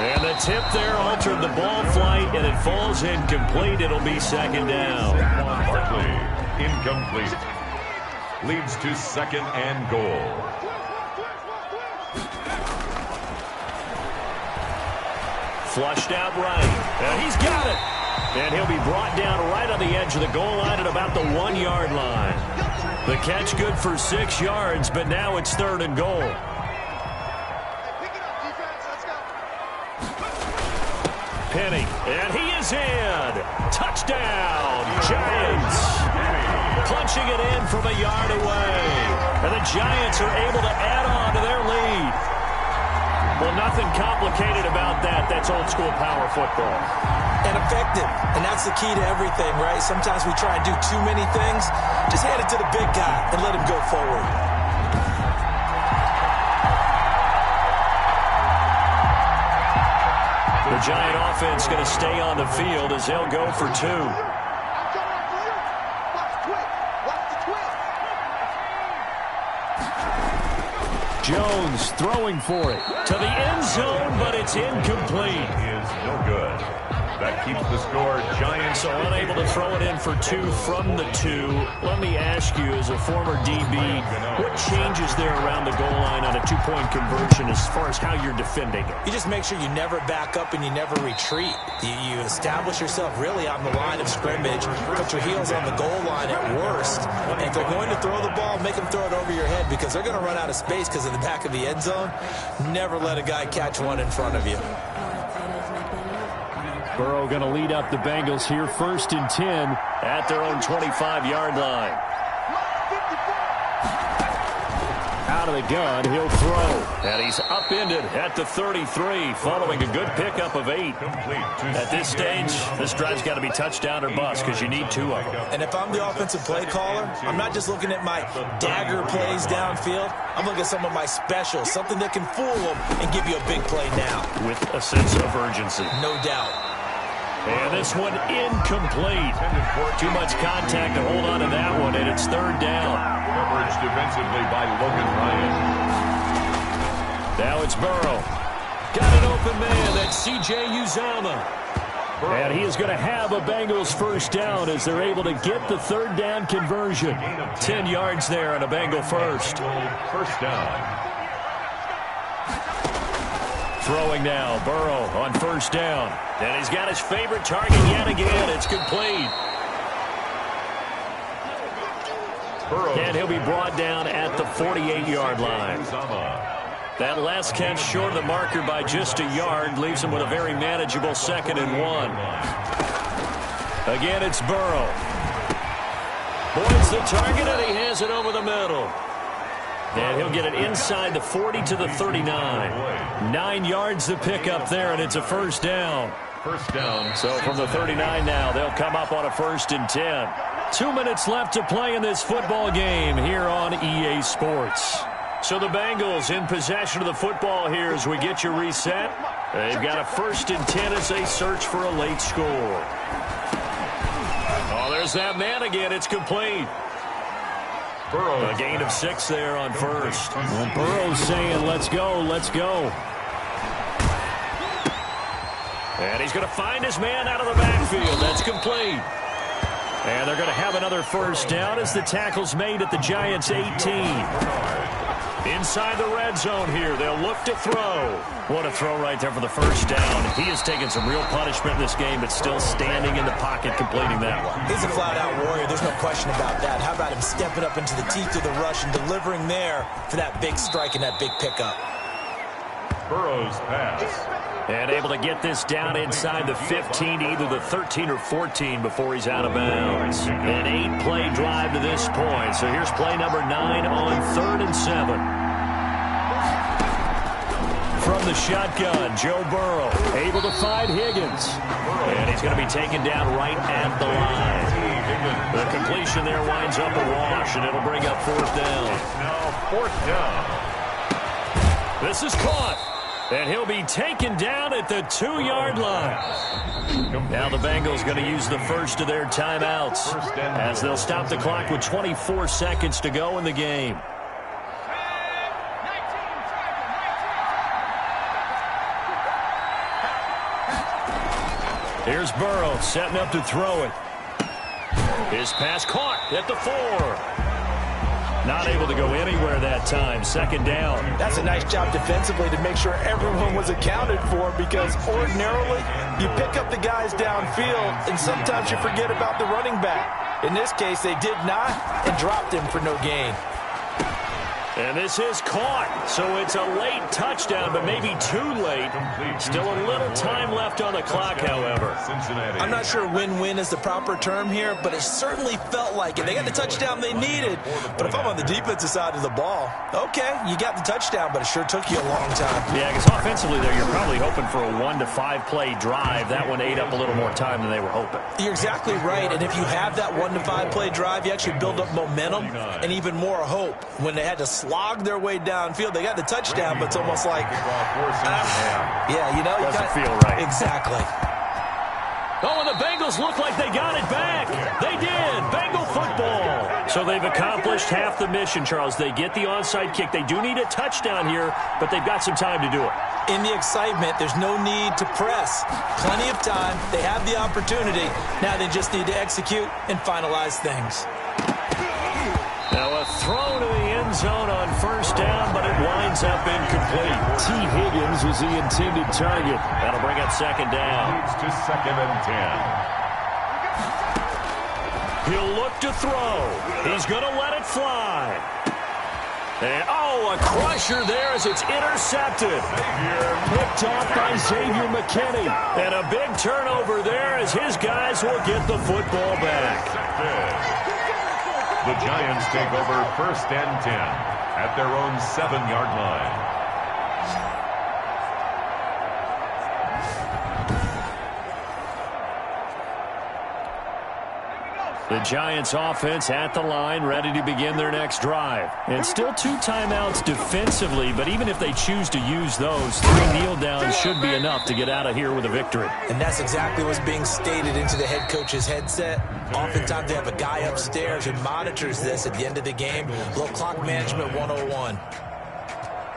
And the tip there altered the ball flight, and it falls incomplete. It'll be 2nd down. Barkley, incomplete. Leads to 2nd and goal. Flushed out right. And he's got it. And he'll be brought down right on the edge of the goal line at about the 1-yard line. The catch good for 6 yards, but now it's 3rd and goal. Penny, and he is in. Touchdown, Giants. Punching it in from a yard away. And the Giants are able to add on to their lead. Well, nothing complicated about that. That's old-school power football. And effective. And that's the key to everything, right? Sometimes we try and do too many things. Just hand it to the big guy and let him go forward. The Giant offense going to stay on the field as they'll go for 2. Jones throwing for it to the end zone, but it's incomplete. Is no good. That keeps the score Giants. So unable to throw it in for 2 from the 2. Let me ask you, as a former DB, what changes there around the goal line on a 2-point conversion as far as how you're defending it? You just make sure you never back up and you never retreat. You establish yourself really on the line of scrimmage, put your heels on the goal line at worst, and if they're going to throw the ball, make them throw it over your head because they're going to run out of space because of the back of the end zone. Never let a guy catch one in front of you. Burrow going to lead up the Bengals here, 1st and 10 at their own 25-yard line. Out of the gun, he'll throw. And he's upended at the 33, following a good pickup of 8. At this stage, this drive's got to be touchdown or bust because you need 2 of them. And if I'm the offensive play caller, I'm not just looking at my dagger plays downfield. I'm looking at some of my specials, something that can fool them and give you a big play now. With a sense of urgency. No doubt. And this one incomplete. Too much contact to hold on to that one, and it's 3rd down. Coverage defensively by Logan Ryan. Now it's Burrow. Got an open man. That's C.J. Uzomah. And he is going to have a Bengals 1st down as they're able to get the 3rd down conversion. 10 yards there on a Bengal 1st. 1st down. Throwing now, Burrow on 1st down. And he's got his favorite target yet again. It's complete. And he'll be brought down at the 48-yard line. That last catch short of the marker by just a yard leaves him with a very manageable 2nd and 1. Again, it's Burrow. Boyd's the target, and he has it over the middle. And he'll get it inside the 40 to the 39. 9 yards to pick up there, and it's a 1st down. 1st down. So from the 39 now, they'll come up on a 1st and 10. 2 minutes left to play in this football game here on EA Sports. So the Bengals in possession of the football here as we get you reset. They've got a 1st and 10 as they search for a late score. Oh, there's that man again. It's complete. Burrow. A gain of 6 there on 1st. Well, Burrow's saying, let's go, let's go. And he's going to find his man out of the backfield. That's complete. And they're going to have another 1st down as the tackle's made at the Giants' 18. Inside the red zone here, they'll look to throw. What a throw right there for the 1st down. He has taken some real punishment in this game, but still standing in the pocket completing that one. He's a flat-out warrior. There's no question about that. How about him stepping up into the teeth of the rush and delivering there for that big strike and that big pickup? Burrow's pass. And able to get this down inside the 15 to either the 13 or 14 before he's out of bounds. An 8-play drive to this point. So here's play number 9 on 3rd and 7. From the shotgun, Joe Burrow able to find Higgins. And he's going to be taken down right at the line. The completion there winds up a wash, and it'll bring up 4th down. Now 4th down. This is caught. And he'll be taken down at the 2-yard line. Now the Bengals going to use the first of their timeouts as they'll stop the clock with 24 seconds to go in the game. Here's Burrow setting up to throw it. His pass caught at the 4. Not able to go anywhere that time. 2nd down. That's a nice job defensively to make sure everyone was accounted for, because ordinarily you pick up the guys downfield and sometimes you forget about the running back. In this case, they did not and dropped him for no gain. And this is caught. So it's a late touchdown, but maybe too late. Still a little time left on the clock, however. Cincinnati. I'm not sure win-win is the proper term here, but it certainly felt like it. They got the touchdown they needed. But if I'm on the defensive side of the ball, okay, you got the touchdown, but it sure took you a long time. Yeah, because offensively there, you're probably hoping for a 1 to 5 play drive. That one ate up a little more time than they were hoping. You're exactly right. And if you have that 1 to 5 play drive, you actually build up momentum and even more hope. When they had to slog their way downfield, they got the touchdown, but it's almost like, yeah, you know, doesn't feel right. Exactly. Oh, and the Bengals look like they got it back. They did. Bengal football. So they've accomplished half the mission, Charles. They get the onside kick. They do need a touchdown here, but they've got some time to do it. In the excitement, there's no need to press. Plenty of time. They have the opportunity. Now they just need to execute and finalize things. Now a throw to the end zone on first down, but it winds up incomplete. T. Higgins was the intended target. That'll bring up second down. Leads to 2nd and 10. He'll look to throw. He's going to let it fly. And, oh, a crusher there as it's intercepted. Picked off by Xavier McKinney. And a big turnover there as his guys will get the football back. The Giants take over 1st and 10 at their own 7-yard line. The Giants offense at the line, ready to begin their next drive. And still 2 timeouts defensively, but even if they choose to use those, 3 kneel downs should be enough to get out of here with a victory. And that's exactly what's being stated into the head coach's headset. Oftentimes they have a guy upstairs who monitors this at the end of the game. Little clock management 101.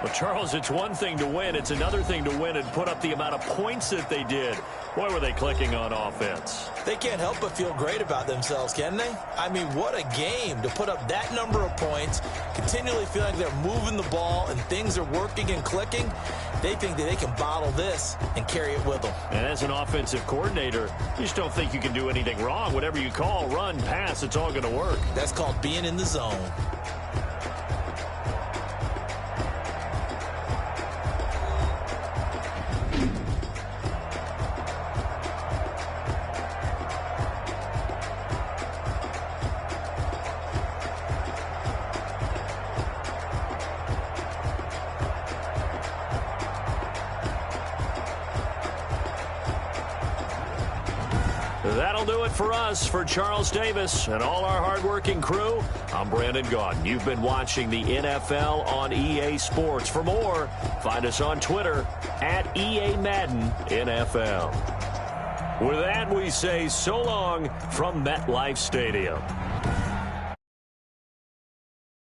Well, Charles, it's one thing to win. It's another thing to win and put up the amount of points that they did. Boy, were they clicking on offense. They can't help but feel great about themselves, can they? I mean, what a game to put up that number of points, continually feeling like they're moving the ball and things are working and clicking. They think that they can bottle this and carry it with them. And as an offensive coordinator, you just don't think you can do anything wrong. Whatever you call, run, pass, it's all going to work. That's called being in the zone. That'll do it for us. For Charles Davis and all our hardworking crew, I'm Brandon Gaudin. You've been watching the NFL on EA Sports. For more, find us on Twitter at EA Madden NFL. With that, we say so long from MetLife Stadium.